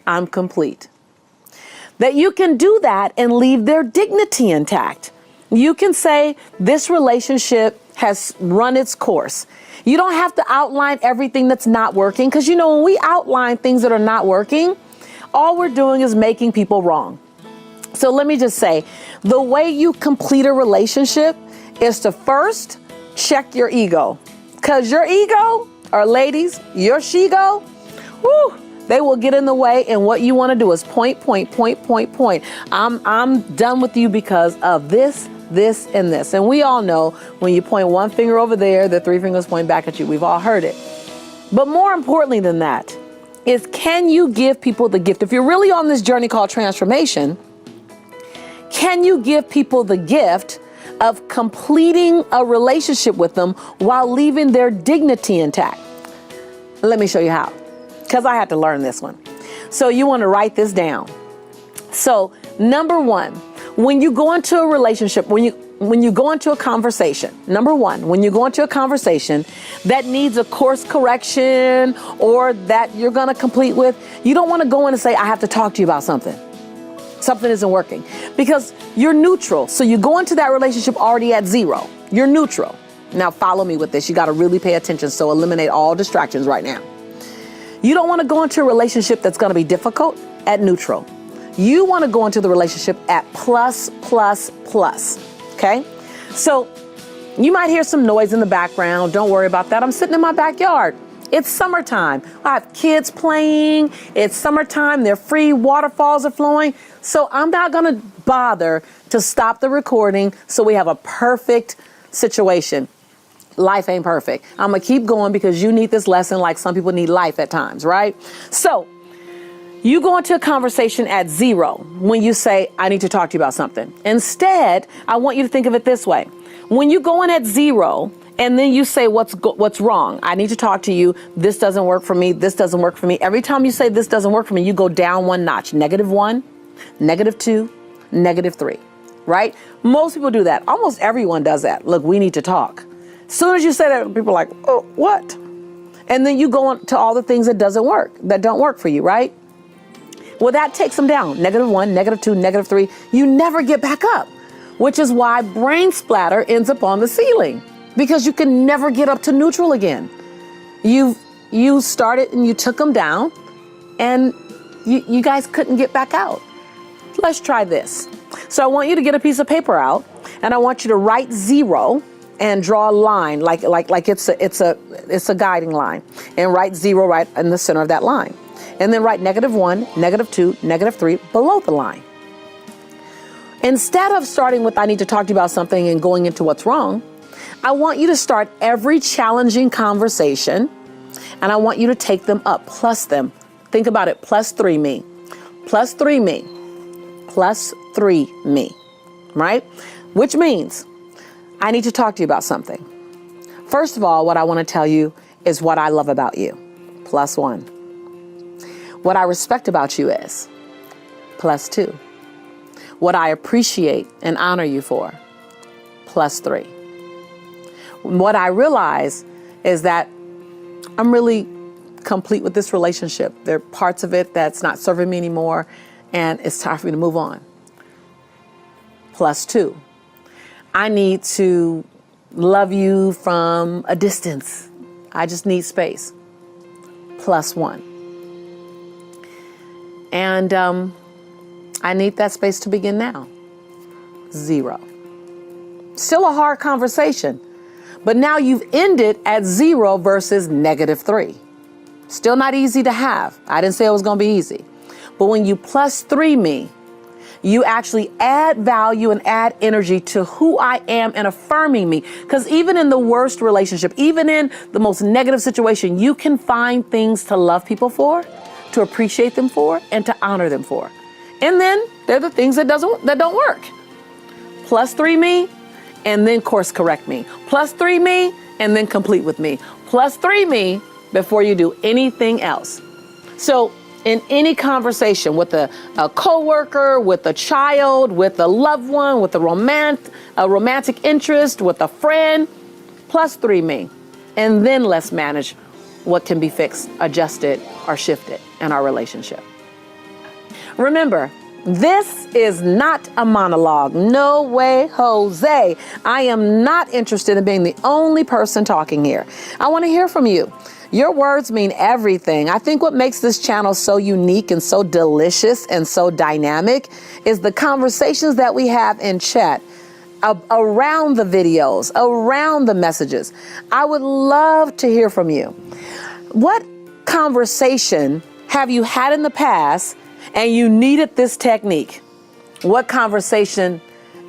I'm complete. That you can do that and leave their dignity intact. You can say this relationship has run its course. You don't have to outline everything that's not working, because when we outline things that are not working, all we're doing is making people wrong. So let me just say, the way you complete a relationship is to first check your ego, because your ego, or ladies, your she-go, whoo, they will get in the way, and what you want to do is point. I'm done with you because of this, and this. And we all know when you point one finger over there, the three fingers point back at you. We've all heard it. But more importantly than that is, can you give people the gift? If you're really on this journey called transformation, can you give people the gift of completing a relationship with them while leaving their dignity intact? Let me show you how, because I had to learn this one. So you want to write this down. So number one, when you go into a relationship, when you go into a conversation, number one, when you go into a conversation that needs a course correction or that you're going to complete with, you don't want to go in and say, I have to talk to you about something. Something isn't working, because you're neutral. So you go into that relationship already at zero. You're neutral. Now follow me with this. You got to really pay attention. So eliminate all distractions right now. You don't want to go into a relationship that's going to be difficult at neutral. You want to go into the relationship at plus. Okay? So you might hear some noise in the background. Don't worry about that. I'm sitting in my backyard. It's summertime. I have kids playing. It's summertime. They're free. Waterfalls are flowing. So I'm not going to bother to stop the recording so we have a perfect situation. Life ain't perfect. I'm going to keep going because you need this lesson like some people need life at times, right? So you go into a conversation at zero when you say, I need to talk to you about something. Instead, I want you to think of it this way. When you go in at zero and then you say, what's wrong? I need to talk to you. This doesn't work for me. This doesn't work for me. Every time you say this doesn't work for me, you go down one notch. -1, -2, -3, right? Most people do that. Almost everyone does that. Look, we need to talk. As soon as you say that, people are like, oh, what? And then you go on to all the things that don't work for you, right? Well, that takes them down. -1, -2, -3. You never get back up, which is why brain splatter ends up on the ceiling, because you can never get up to neutral again. You started and you took them down, and you guys couldn't get back out. Let's try this. So I want you to get a piece of paper out, and I want you to write zero and draw a line like it's a guiding line, and write zero right in the center of that line. And then write -1, -2, -3 below the line. Instead of starting with, I need to talk to you about something, and going into what's wrong, I want you to start every challenging conversation, and I want you to take them up, plus them. Think about it, +3 me, +3 me, +3 me, right? Which means I need to talk to you about something. First of all, what I want to tell you is what I love about you, +1. What I respect about you is +2. What I appreciate and honor you for, +3. What I realize is that I'm really complete with this relationship. There are parts of it that's not serving me anymore, and it's time for me to move on, +2. I need to love you from a distance. I just need space, +1. And I need that space to begin now. 0. Still a hard conversation, but now you've ended at 0 versus -3. Still not easy to have. I didn't say it was going to be easy. But when you +3 me, you actually add value and add energy to who I am and affirming me. Because even in the worst relationship, even in the most negative situation, you can find things to love people for, to appreciate them for, and to honor them for. And then they're the things that don't work. +3 me, and then course correct me. +3 me, and then complete with me. +3 me before you do anything else. So in any conversation with a coworker, with a child, with a loved one, with a romantic interest, with a friend, +3 me. And then let's manage what can be fixed, adjusted, or shifted in our relationship. Remember, this is not a monologue. No way, Jose. I am not interested in being the only person talking here. I want to hear from you. Your words mean everything. I think what makes this channel so unique and so delicious and so dynamic is the conversations that we have in chat around the videos, around the messages. I would love to hear from you. What conversation have you had in the past and you needed this technique? What conversation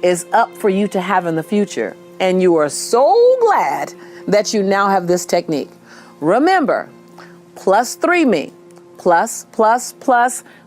is up for you to have in the future? And you are so glad that you now have this technique. Remember, +3 me, plus,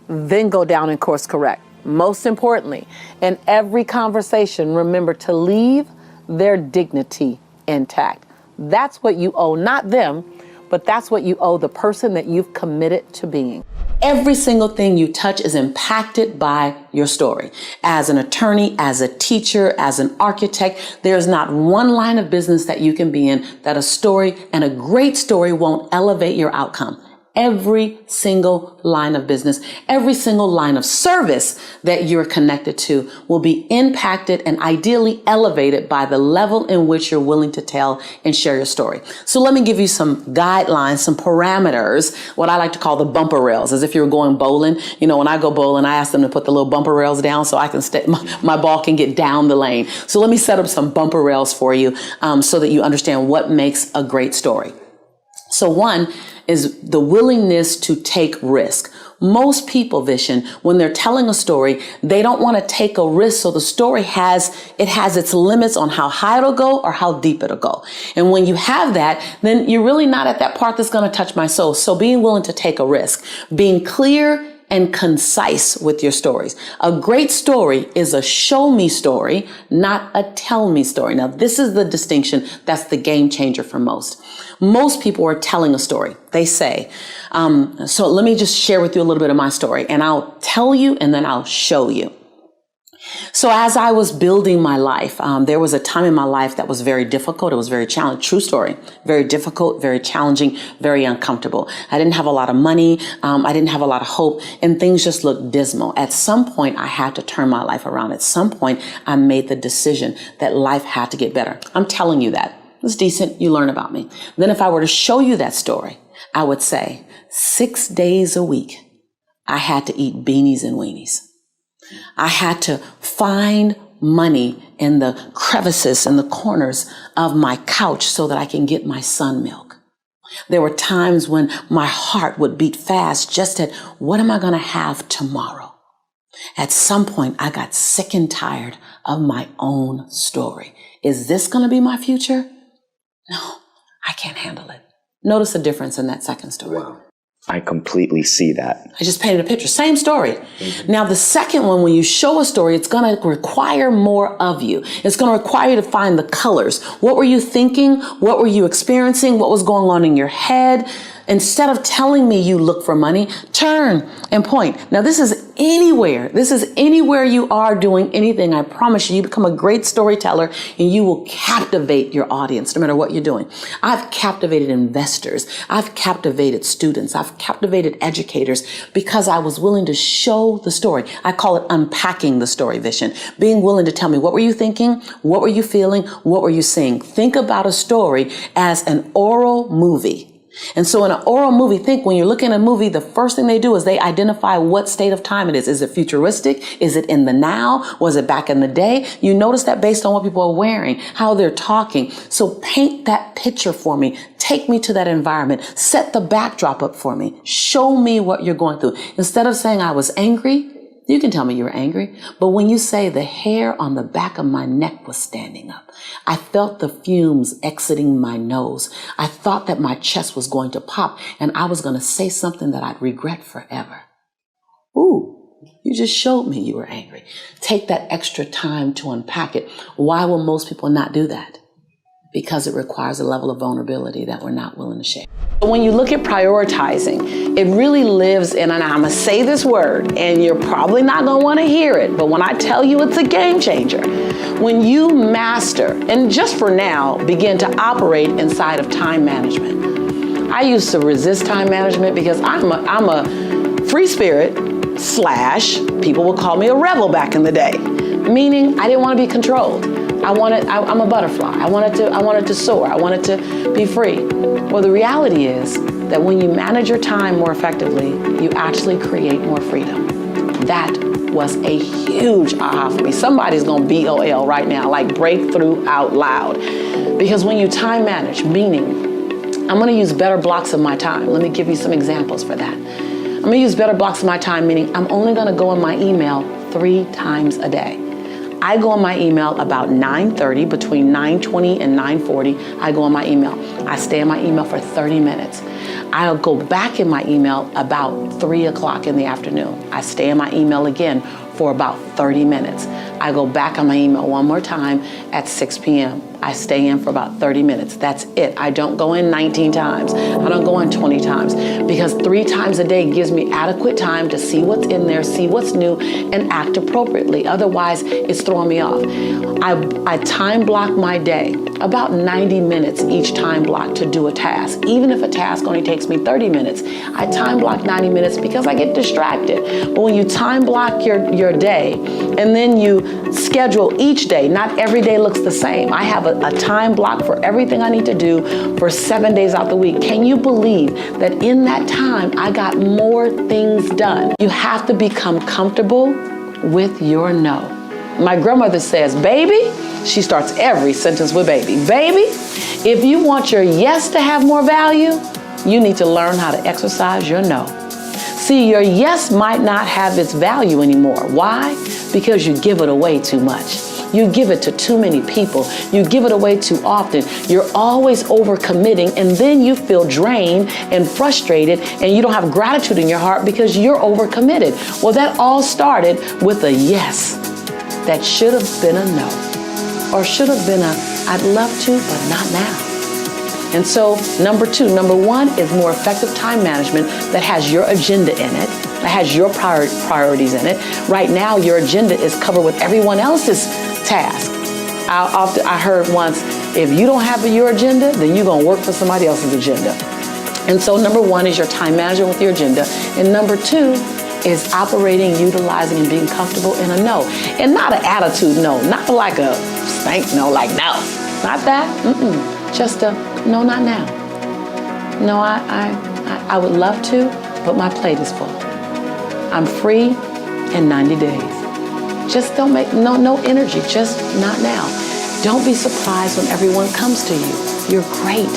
then go down and course correct. Most importantly, in every conversation, remember to leave their dignity intact. That's what you owe, not them, but that's what you owe the person that you've committed to being. Every single thing you touch is impacted by your story. As an attorney, as a teacher, as an architect, there's not one line of business that you can be in that a story, and a great story, won't elevate your outcome. Every single line of business, every single line of service that you're connected to will be impacted and ideally elevated by the level in which you're willing to tell and share your story. So let me give you some guidelines, some parameters, what I like to call the bumper rails, as if you were going bowling. You know, when I go bowling, I ask them to put the little bumper rails down so I can my ball can get down the lane. So let me set up some bumper rails for you so that you understand what makes a great story. So one is the willingness to take risk. Most people, Vishen, when they're telling a story, they don't want to take a risk. So the story has its limits on how high it'll go or how deep it'll go. And when you have that, then you're really not at that part that's going to touch my soul. So being willing to take a risk, being clear and concise with your stories. A great story is a show me story, not a tell me story. Now, this is the distinction that's the game changer for most. Most people are telling a story. They say, so let me just share with you a little bit of my story, and I'll tell you and then I'll show you. So as I was building my life, there was a time in my life that was very difficult. It was very challenging. True story. Very difficult, very challenging, very uncomfortable. I didn't have a lot of money. I didn't have a lot of hope, and things just looked dismal. At some point, I had to turn my life around. At some point, I made the decision that life had to get better. I'm telling you that. It's decent. You learn about me. Then if I were to show you that story, I would say 6 days a week, I had to eat beanies and weenies. I had to find money in the crevices and the corners of my couch so that I can get my son milk. There were times when my heart would beat fast just at what am I going to have tomorrow? At some point, I got sick and tired of my own story. Is this going to be my future? No, I can't handle it. Notice the difference in that second story. Wow. I completely see that. I just painted a picture. Same story. Mm-hmm. Now, the second one, when you show a story, it's going to require more of you. It's going to require you to find the colors. What were you thinking? What were you experiencing? What was going on in your head? Instead of telling me you look for money, turn and point. Now, this is anywhere. This is anywhere you are doing anything. I promise you, you become a great storyteller and you will captivate your audience no matter what you're doing. I've captivated investors. I've captivated students. I've captivated educators because I was willing to show the story. I call it unpacking the story, Vishen. Being willing to tell me, what were you thinking? What were you feeling? What were you seeing? Think about a story as an oral movie. And so in an oral movie, think when you're looking at a movie, the first thing they do is they identify what state of time it is. Is it futuristic? Is it in the now? Was it back in the day? You notice that based on what people are wearing, how they're talking. So paint that picture for me. Take me to that environment. Set the backdrop up for me. Show me what you're going through. Instead of saying I was angry, you can tell me you were angry, but when you say the hair on the back of my neck was standing up, I felt the fumes exiting my nose. I thought that my chest was going to pop and I was going to say something that I'd regret forever. Ooh, you just showed me you were angry. Take that extra time to unpack it. Why will most people not do that? Because it requires a level of vulnerability that we're not willing to share. When you look at prioritizing, it really lives in, and I'm going to say this word, and you're probably not going to want to hear it, but when I tell you it's a game changer, when you master, and just for now, begin to operate inside of time management. I used to resist time management because I'm a free spirit / people would call me a rebel back in the day, meaning I didn't want to be controlled. I'm a butterfly. I wanted to soar. I wanted to be free. Well, the reality is that when you manage your time more effectively, you actually create more freedom. That was a huge aha for me. Somebody's going to BOL right now, like breakthrough out loud. Because when you time manage, meaning I'm going to use better blocks of my time. Let me give you some examples for that. I'm going to use better blocks of my time, meaning I'm only going to go in my email 3 times a day. I go on my email about 9:30, between 9:20 and 9:40, I go on my email. I stay in my email for 30 minutes. I'll go back in my email about 3 o'clock in the afternoon. I stay in my email again for about 30 minutes. I go back on my email one more time at 6 p.m. I stay in for about 30 minutes. That's it. I don't go in 19 times. I don't go in 20 times because 3 times a day gives me adequate time to see what's in there, see what's new, and act appropriately. Otherwise, it's throwing me off. I time block my day, about 90 minutes each time block to do a task. Even if a task only takes me 30 minutes, I time block 90 minutes because I get distracted. But when you time block your day and then you schedule each day, not every day looks the same. I have a time block for everything I need to do for 7 days out the week. Can you believe that in that time, I got more things done? You have to become comfortable with your no. My grandmother says, baby, she starts every sentence with baby. Baby, if you want your yes to have more value, you need to learn how to exercise your no. See, your yes might not have its value anymore. Why? Because you give it away too much. You give it to too many people. You give it away too often. You're always overcommitting, and then you feel drained and frustrated, and you don't have gratitude in your heart because you're overcommitted. Well, that all started with a yes that should have been a no, or should have been a I'd love to, but not now. And so number 1 is more effective time management that has your agenda in it, that has your priorities in it. Right now, your agenda is covered with everyone else's task. I heard once, if you don't have your agenda, then you're going to work for somebody else's agenda. And so number 1 is your time management with your agenda. And number 2 is operating, utilizing, and being comfortable in a no. And not an attitude no, not like a stank no, like no. Not that, just a no, not now. No, I would love to, but my plate is full. I'm free in 90 days. Just don't make, no energy, just not now. Don't be surprised when everyone comes to you. You're great,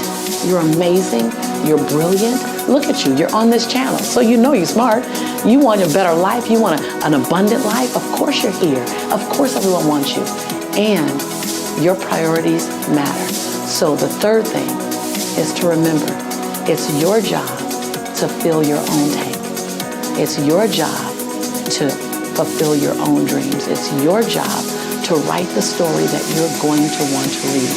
you're amazing, you're brilliant. Look at you, you're on this channel, so you know you're smart. You want a better life, you want an abundant life. Of course you're here. Of course everyone wants you. And your priorities matter. So the third thing is to remember, it's your job to fill your own tank. It's your job to fulfill your own dreams. It's your job to write the story that you're going to want to read.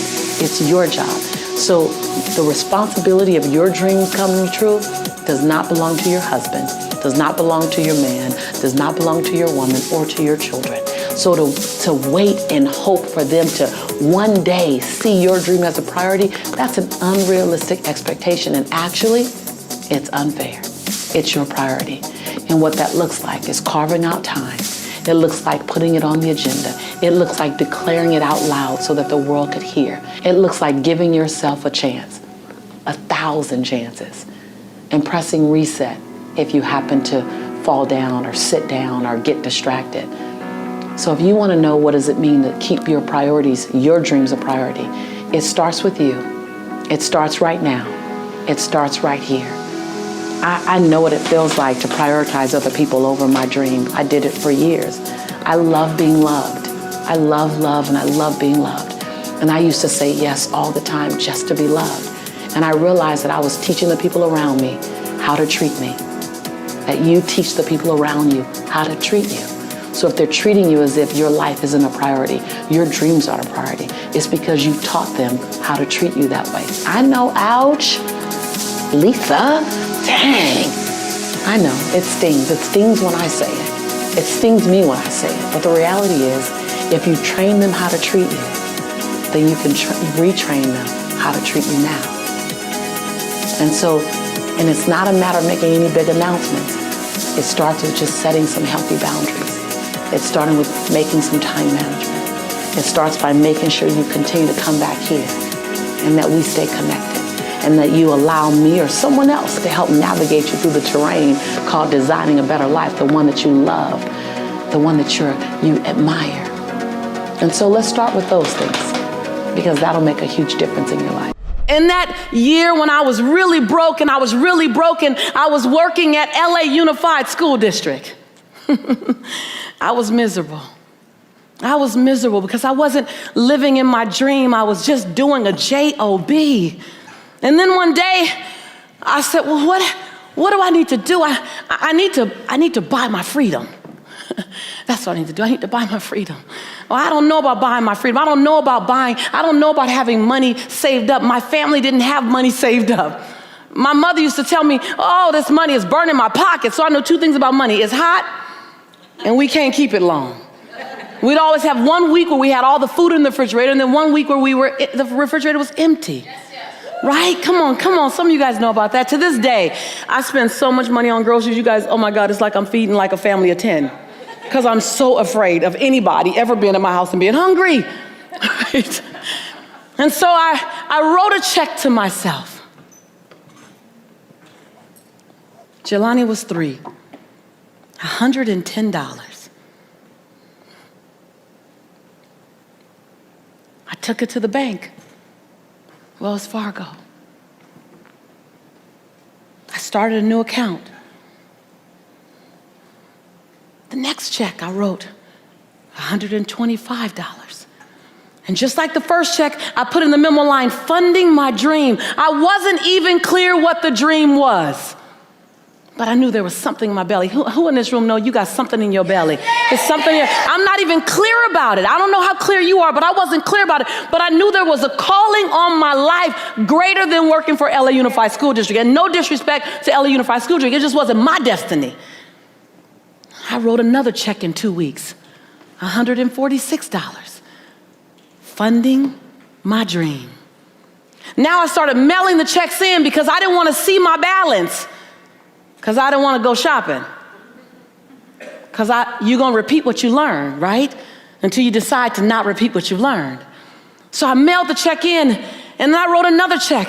It's your job. So the responsibility of your dreams coming true does not belong to your husband, does not belong to your man, does not belong to your woman or to your children. So to wait and hope for them to one day see your dream as a priority, that's an unrealistic expectation. And actually, it's unfair. It's your priority. And what that looks like is carving out time. It looks like putting it on the agenda. It looks like declaring it out loud so that the world could hear. It looks like giving yourself a chance, 1,000 chances. And pressing reset if you happen to fall down or sit down or get distracted. So if you want to know what does it mean to keep your priorities, your dreams a priority, it starts with you. It starts right now. It starts right here. I know what it feels like to prioritize other people over my dream. I did it for years. I love being loved. I love love and I love being loved. And I used to say yes all the time just to be loved. And I realized that I was teaching the people around me how to treat me. That you teach the people around you how to treat you. So if they're treating you as if your life isn't a priority, your dreams aren't a priority, it's because you taught them how to treat you that way. I know, ouch. Lisa, dang. I know, it stings. It stings when I say it. It stings me when I say it. But the reality is, if you train them how to treat you, then you can retrain them how to treat you now. And it's not a matter of making any big announcements. It starts with just setting some healthy boundaries. It's starting with making some time management. It starts by making sure you continue to come back here and that we stay connected and that you allow me or someone else to help navigate you through the terrain called designing a better life, the one that you love, the one that you admire. And so let's start with those things because that'll make a huge difference in your life. In that year when I was really broken, I was working at LA Unified School District. I was miserable. I was miserable because I wasn't living in my dream. I was just doing a job. And then one day I said, well, what do I need to do? I need to buy my freedom. That's what I need to do. I need to buy my freedom. Well, I don't know about buying my freedom. I don't know about having money saved up. My family didn't have money saved up. My mother used to tell me, oh, this money is burning my pocket. So I know two things about money. It's hot and we can't keep it long. We'd always have 1 week where we had all the food in the refrigerator and then 1 week where the refrigerator was empty. Right? Come on. Some of you guys know about that. To this day, I spend so much money on groceries. You guys, oh my God, it's like I'm feeding like a family of 10. Because I'm so afraid of anybody ever being in my house and being hungry. Right? And so I wrote a check to myself. Jelani was 3. $110. I took it to the bank, Wells Fargo. I started a new account. The next check I wrote, $125. And just like the first check, I put in the memo line, funding my dream. I wasn't even clear what the dream was. But I knew there was something in my belly. Who in this room know you got something in your belly? There's something here. I'm not even clear about it. I don't know how clear you are, but I wasn't clear about it. But I knew there was a calling on my life greater than working for LA Unified School District. And no disrespect to LA Unified School District, it just wasn't my destiny. I wrote another check in 2 weeks, $146, funding my dream. Now I started mailing the checks in because I didn't want to see my balance. Because I didn't want to go shopping. Because you're going to repeat what you learn, right? Until you decide to not repeat what you learned. So I mailed the check in, and then I wrote another check.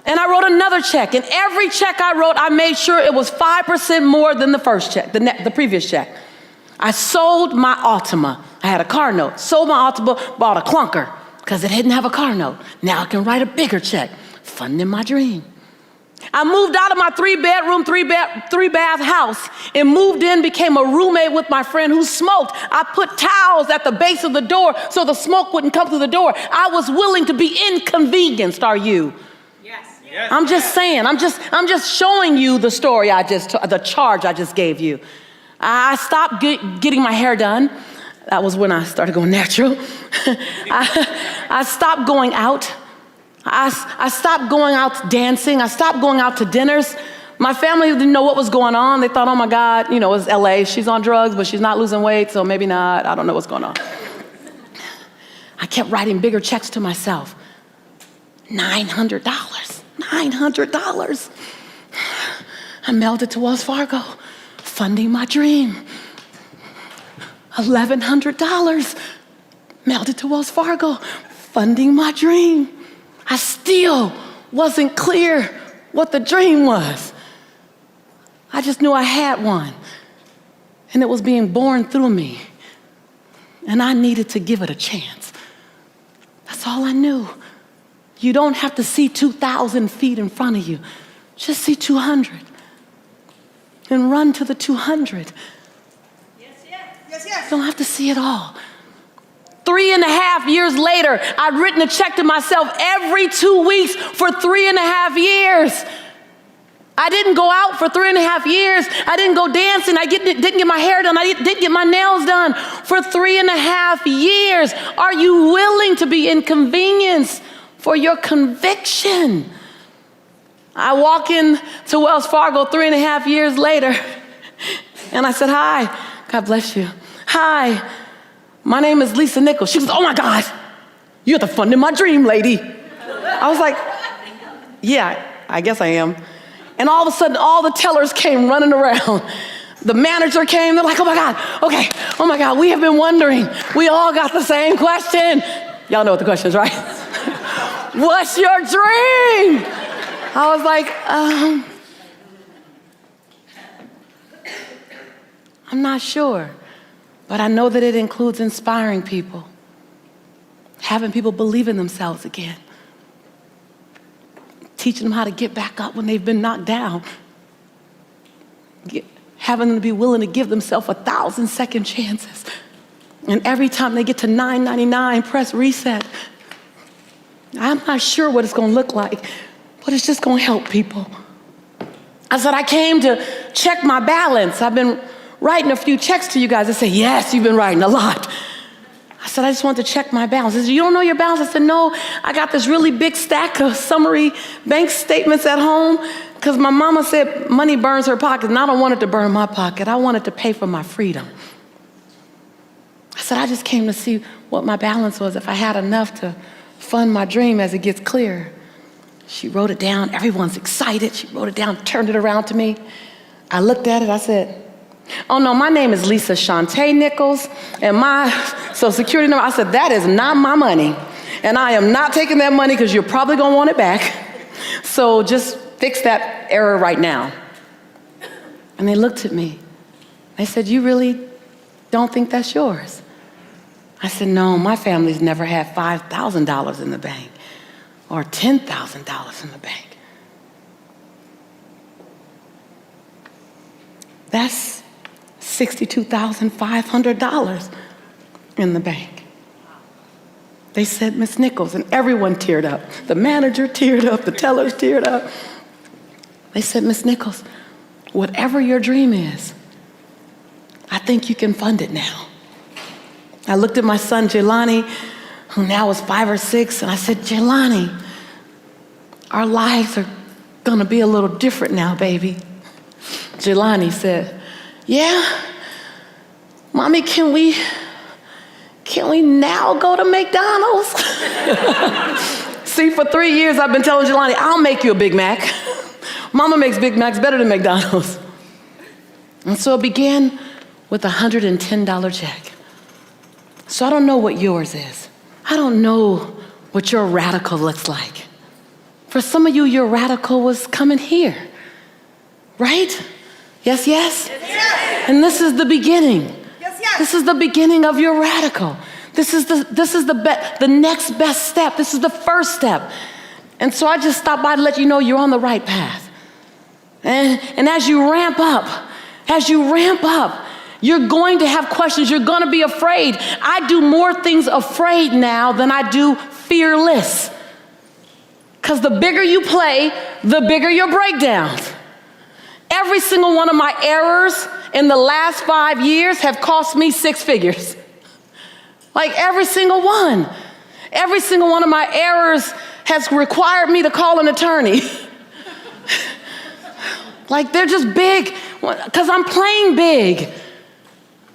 And I wrote another check. And every check I wrote, I made sure it was 5% more than the first check, the previous check. I sold my Altima. I had a car note. Sold my Altima, bought a clunker because it didn't have a car note. Now I can write a bigger check, funding my dream. I moved out of my 3-bedroom, 3-bath house and moved in, became a roommate with my friend who smoked. I put towels at the base of the door so the smoke wouldn't come through the door. I was willing to be inconvenienced, are you? Yes. I'm just saying, I'm just showing you the story the charge I just gave you. I stopped getting my hair done. That was when I started going natural. I stopped going out. I stopped going out dancing. I stopped going out to dinners. My family didn't know what was going on. They thought, oh my God, it was LA. She's on drugs, but she's not losing weight, so maybe not. I don't know what's going on. I kept writing bigger checks to myself. $900. $900. I mailed it to Wells Fargo, funding my dream. $1,100. Mailed it to Wells Fargo, funding my dream. I still wasn't clear what the dream was. I just knew I had one, and it was being born through me, and I needed to give it a chance. That's all I knew. You don't have to see 2,000 feet in front of you. Just see 200 and run to the 200. You don't have to see it all. 3.5 years later, I'd written a check to myself every 2 weeks for 3.5 years. I didn't go out for 3.5 years. I didn't go dancing. I didn't get my hair done. I didn't get my nails done for 3.5 years. Are you willing to be inconvenienced for your conviction? I walk in to Wells Fargo 3.5 years later, and I said, "Hi, God bless you. Hi, my name is Lisa Nichols." She goes, "Oh my God, you're the funding my dream lady." I was like, "Yeah, I guess I am." And all of a sudden, all the tellers came running around. The manager came, they're like, "Oh my God, okay, oh my God, we have been wondering. We all got the same question." Y'all know what the question is, right? What's your dream? I was like, I'm not sure, but I know that it includes inspiring people, having people believe in themselves again, teaching them how to get back up when they've been knocked down, having them be willing to give themselves 1,000 second chances. And every time they get to $9.99, press reset. I'm not sure what it's going to look like, but it's just going to help people. I said, I came to check my balance. I've been writing a few checks to you guys. They say, "Yes, you've been writing a lot." I said, "I just want to check my balance." They said, "You don't know your balance?" I said, "No, I got this really big stack of summary bank statements at home because my mama said money burns her pocket, and I don't want it to burn my pocket. I want it to pay for my freedom." I said, "I just came to see what my balance was, if I had enough to fund my dream as it gets clearer." She wrote it down. Everyone's excited. She wrote it down, turned it around to me. I looked at it. I said, "Oh no, my name is Lisa Shantae Nichols, and my social security number." I said, "That is not my money, and I am not taking that money because you're probably going to want it back. So just fix that error right now." And they looked at me. They said, "You really don't think that's yours?" I said, "No, my family's never had $5,000 in the bank or $10,000 in the bank. That's $62,500 in the bank." They said, "Miss Nichols," and everyone teared up. The manager teared up, the tellers teared up. They said, "Miss Nichols, whatever your dream is, I think you can fund it now." I looked at my son, Jelani, who now is 5 or 6, and I said, "Jelani, our lives are gonna be a little different now, baby." Jelani said, "Yeah, Mommy, can we now go to McDonald's?" See, for 3 years I've been telling Jelani, "I'll make you a Big Mac. Mama makes Big Macs better than McDonald's." And so it began with a $110 check. So I don't know what yours is. I don't know what your radical looks like. For some of you, your radical was coming here, right? Yes, yes? Yes. And this is the beginning. Yes, yes. This is the beginning of your radical. This is the next best step. This is the first step. And so I just stopped by to let you know you're on the right path. And as you ramp up, you're going to have questions. You're going to be afraid. I do more things afraid now than I do fearless. Because the bigger you play, the bigger your breakdowns. Every single one of my errors in the last 5 years have cost me 6 figures. Like every single one. Every single one of my errors has required me to call an attorney. Like they're just big, because I'm playing big.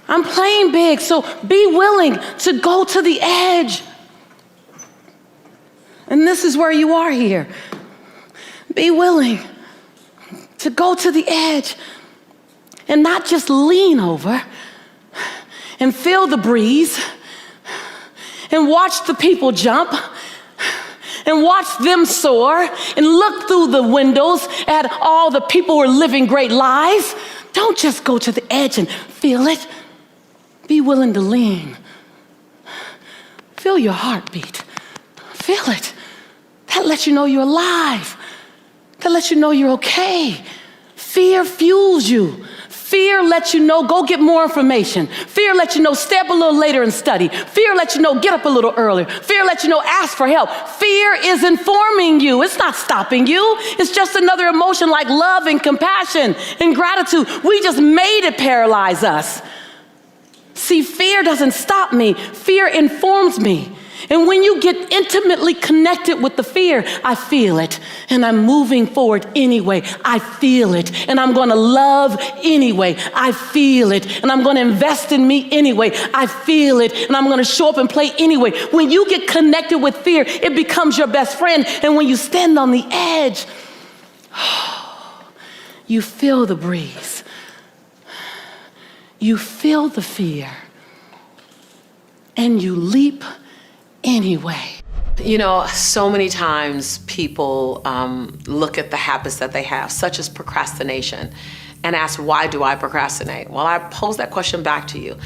I'm playing big, so be willing to go to the edge. And this is where you are here. Be willing to go to the edge and not just lean over and feel the breeze and watch the people jump and watch them soar and look through the windows at all the people who are living great lives. Don't just go to the edge and feel it. Be willing to lean. Feel your heartbeat. Feel it. That lets you know you're alive. That lets you know you're okay. Fear fuels you. Fear lets you know, go get more information. Fear lets you know, stay up a little later and study. Fear lets you know, get up a little earlier. Fear lets you know, ask for help. Fear is informing you. It's not stopping you. It's just another emotion like love and compassion and gratitude. We just made it paralyze us. See, fear doesn't stop me. Fear informs me. And when you get intimately connected with the fear, I feel it. And I'm moving forward anyway. I feel it. And I'm going to love anyway. I feel it. And I'm going to invest in me anyway. I feel it. And I'm going to show up and play anyway. When you get connected with fear, it becomes your best friend. And when you stand on the edge, you feel the breeze. You feel the fear. And you leap anyway. You know, so many times people look at the habits that they have, such as procrastination, and ask, why do I procrastinate? Well, I pose that question back to you.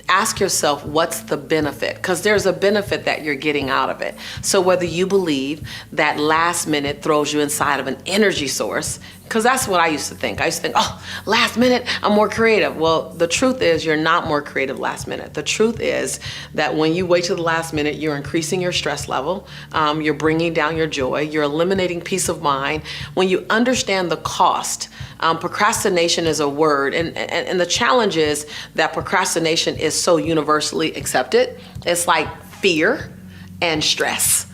Ask yourself, what's the benefit? Because there's a benefit that you're getting out of it. So whether you believe that last minute throws you inside of an energy source, because that's what I used to think. I used to think, oh, last minute, I'm more creative. Well, the truth is you're not more creative last minute. The truth is that when you wait to the last minute, you're increasing your stress level. You're bringing down your joy. You're eliminating peace of mind. When you understand the cost, procrastination is a word. And the challenge is that procrastination is so universally accepted. It's like fear and stress.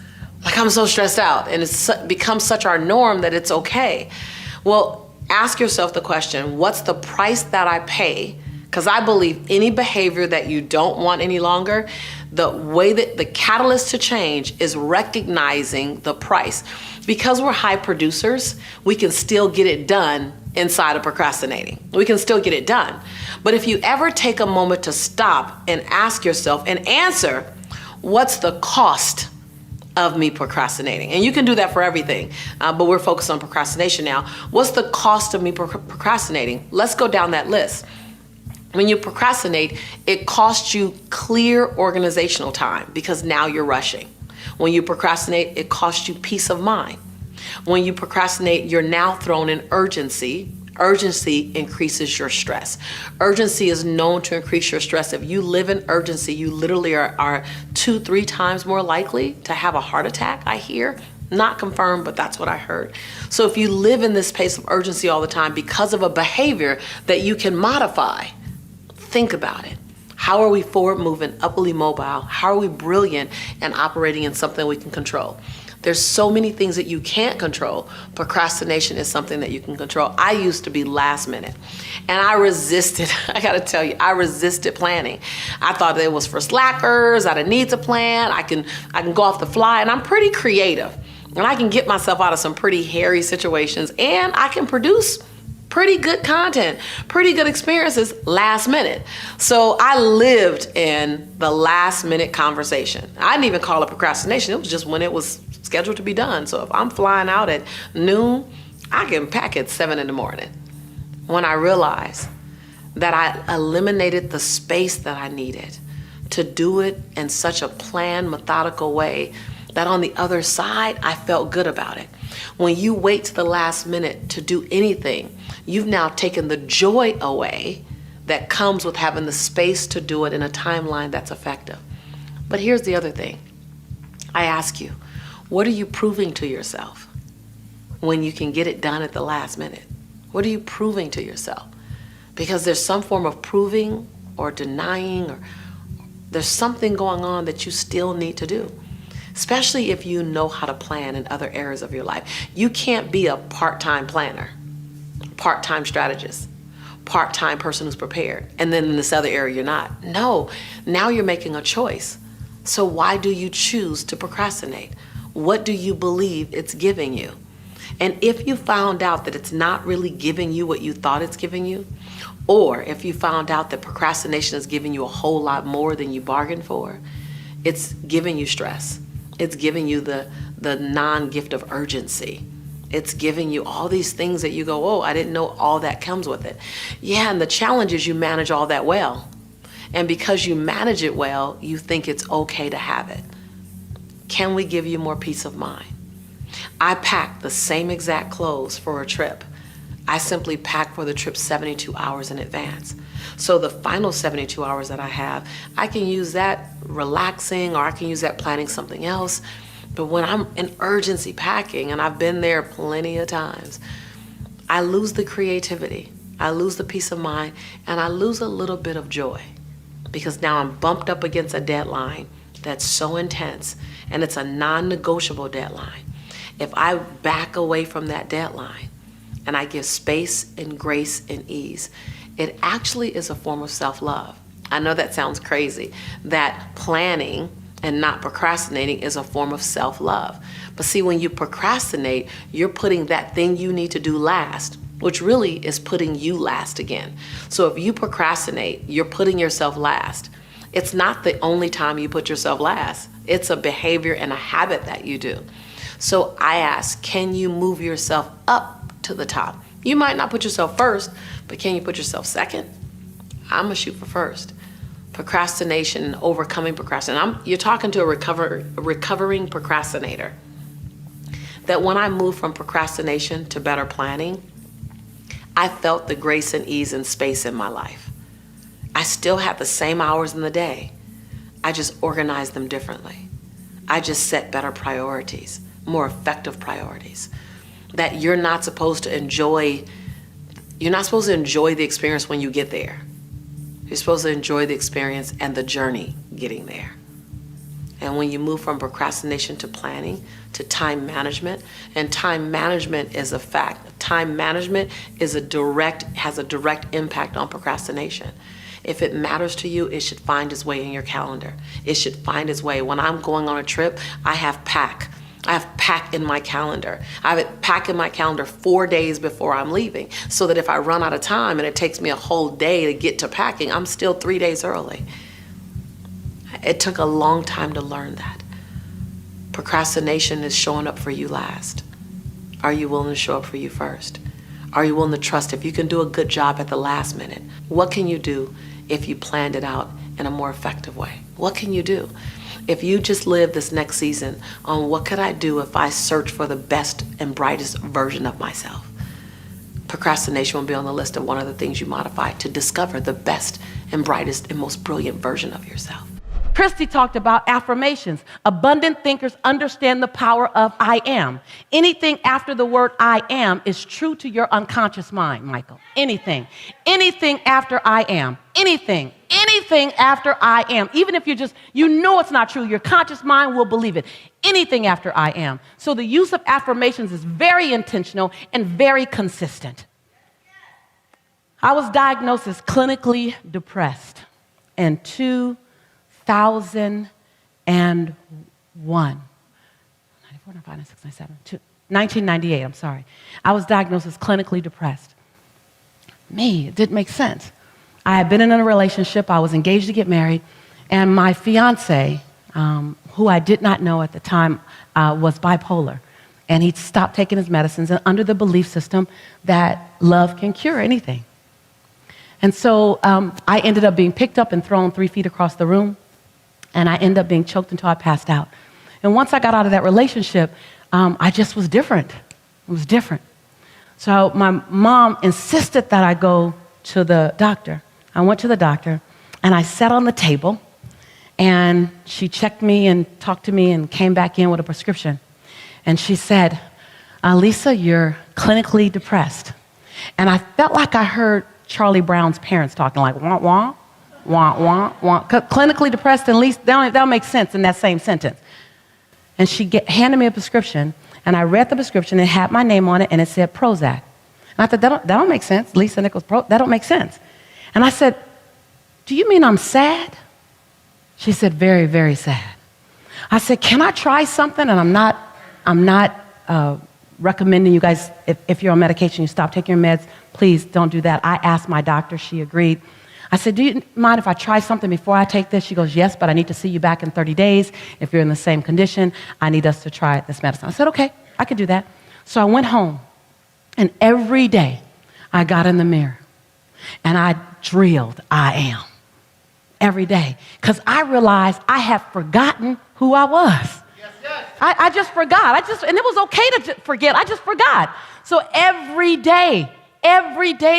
Like, I'm so stressed out, and it's become such our norm that it's okay. Well, ask yourself the question, what's the price that I pay? Because I believe any behavior that you don't want any longer, the way that the catalyst to change is recognizing the price. Because we're high producers, we can still get it done inside of procrastinating. We can still get it done. But if you ever take a moment to stop and ask yourself and answer, what's the cost of me procrastinating? And you can do that for everything, but we're focused on procrastination now. What's the cost of me procrastinating? Let's go down that list. When you procrastinate, it costs you clear organizational time because now you're rushing. When you procrastinate, it costs you peace of mind. When you procrastinate, you're now thrown in urgency. Urgency increases your stress. Urgency is known to increase your stress. If you live in urgency, you literally are 2-3 times more likely to have a heart attack, I hear. Not confirmed, but that's what I heard. So if you live in this space of urgency all the time because of a behavior that you can modify, think about it. How are we forward moving, upwardly mobile? How are we brilliant and operating in something we can control? There's so many things that you can't control. Procrastination is something that you can control. I used to be last minute, and I resisted. I gotta tell you, I resisted planning. I thought it was for slackers. I didn't need to plan. I can go off the fly, and I'm pretty creative, and I can get myself out of some pretty hairy situations, and I can produce pretty good content, pretty good experiences last minute. So I lived in the last minute conversation. I didn't even call it procrastination. It was just when it was scheduled to be done. So if I'm flying out at noon, I can pack at 7 in the morning. When I realized that I eliminated the space that I needed to do it in such a planned, methodical way that on the other side, I felt good about it. When you wait to the last minute to do anything, you've now taken the joy away that comes with having the space to do it in a timeline that's effective. But here's the other thing. I ask you, what are you proving to yourself when you can get it done at the last minute? What are you proving to yourself? Because there's some form of proving or denying, or there's something going on that you still need to do. Especially if you know how to plan in other areas of your life. You can't be a part-time planner, part-time strategist, part-time person who's prepared, and then in this other area you're not. No, now you're making a choice. So why do you choose to procrastinate? What do you believe it's giving you? And if you found out that it's not really giving you what you thought it's giving you, or if you found out that procrastination is giving you a whole lot more than you bargained for, it's giving you stress. It's giving you the non-gift of urgency. It's giving you all these things that you go, oh, I didn't know all that comes with it. Yeah, and the challenge is you manage all that well. And because you manage it well, you think it's okay to have it. Can we give you more peace of mind? I packed the same exact clothes for a trip. I simply pack for the trip 72 hours in advance. So the final 72 hours that I have, I can use that relaxing, or I can use that planning something else. But when I'm in urgency packing, and I've been there plenty of times, I lose the creativity, I lose the peace of mind, and I lose a little bit of joy, because now I'm bumped up against a deadline that's so intense, and it's a non-negotiable deadline. If I back away from that deadline and I give space and grace and ease, it actually is a form of self-love. I know that sounds crazy, that planning and not procrastinating is a form of self-love. But see, when you procrastinate, you're putting that thing you need to do last, which really is putting you last again. So if you procrastinate, you're putting yourself last. It's not the only time you put yourself last. It's a behavior and a habit that you do. So I ask, can you move yourself up to the top? You might not put yourself first, but can you put yourself second? I'm gonna shoot for first. Procrastination and overcoming procrastination. You're talking to a recovering procrastinator. That when I moved from procrastination to better planning, I felt the grace and ease and space in my life. I still had the same hours in the day. I just organized them differently. I just set better priorities, more effective priorities. That you're not supposed to enjoy the experience when you get there. You're supposed to enjoy the experience and the journey getting there. And when you move from procrastination to planning, to time management, and time management is a fact. Time management has a direct impact on procrastination. If it matters to you, it should find its way in your calendar. It should find its way. When I'm going on a trip, I have pack in my calendar. I have it packed in my calendar 4 days before I'm leaving, so that if I run out of time and it takes me a whole day to get to packing, I'm still 3 days early. It took a long time to learn that. Procrastination is showing up for you last. Are you willing to show up for you first? Are you willing to trust if you can do a good job at the last minute? What can you do if you planned it out in a more effective way? What can you do? If you just live this next season on what could I do if I search for the best and brightest version of myself? Procrastination will be on the list of one of the things you modify to discover the best and brightest and most brilliant version of yourself. Christy talked about affirmations. Abundant thinkers understand the power of I am. Anything after the word I am is true to your unconscious mind, Michael. Anything. Anything after I am. Anything after I am. Even if you know it's not true, your conscious mind will believe it. Anything after I am. So the use of affirmations is very intentional and very consistent. I was diagnosed as clinically depressed in 2001. 1998, I'm sorry. I was diagnosed as clinically depressed. It didn't make sense. I had been in a relationship, I was engaged to get married, and my fiance, who I did not know at the time, was bipolar. And he'd stopped taking his medicines and under the belief system that love can cure anything. And so I ended up being picked up and thrown 3 feet across the room, and I ended up being choked until I passed out. And once I got out of that relationship, I just was different. It was different. So my mom insisted that I go to the doctor. I went to the doctor, and I sat on the table, and she checked me and talked to me and came back in with a prescription. And she said, Lisa, you're clinically depressed. And I felt like I heard Charlie Brown's parents talking like, wah, wah, wah, wah, wah. Clinically depressed, at least that'll make sense in that same sentence. And she handed me a prescription, and I read the prescription. It had my name on it, and it said Prozac. And I thought, that don't make sense. Lisa Nichols, that don't make sense. And I said, do you mean I'm sad? She said, very, very sad. I said, can I try something? And I'm not recommending you guys, if you're on medication, you stop taking your meds, please don't do that. I asked my doctor, she agreed. I said, do you mind if I try something before I take this? She goes, yes, but I need to see you back in 30 days. If you're in the same condition, I need us to try this medicine. I said, okay, I could do that. So I went home, and every day I got in the mirror, and I drilled, I am, every day, because I realized I had forgotten who I was. I just forgot. And it was okay to forget. I just forgot. So every day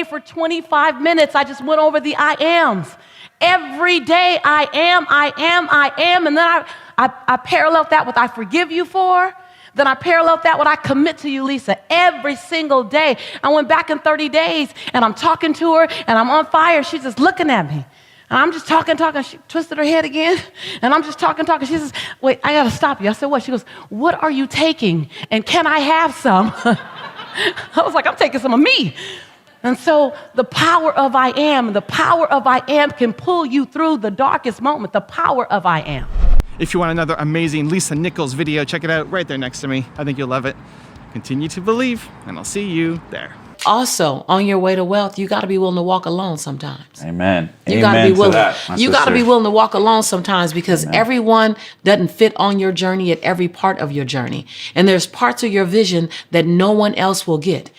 for 25 minutes, I just went over the I ams. Every day, I am. And then I paralleled that with I forgive you for. Then I paralleled that with I commit to you, Lisa, every single day. I went back in 30 days, and I'm talking to her, and I'm on fire. She's just looking at me. And I'm just talking. She twisted her head again. And I'm just talking. She says, wait, I got to stop you. I said, what? She goes, what are you taking? And can I have some? I was like, I'm taking some of me. And so the power of I am can pull you through the darkest moment. The power of I am. If you want another amazing Lisa Nichols video, check it out right there next to me. I think you'll love it. Continue to believe, and I'll see you there. Also, on your way to wealth, you got to be willing to walk alone sometimes. Amen. You got to be willing. That, you got to be willing to walk alone sometimes, because everyone doesn't fit on your journey at every part of your journey. And there's parts of your vision that no one else will get.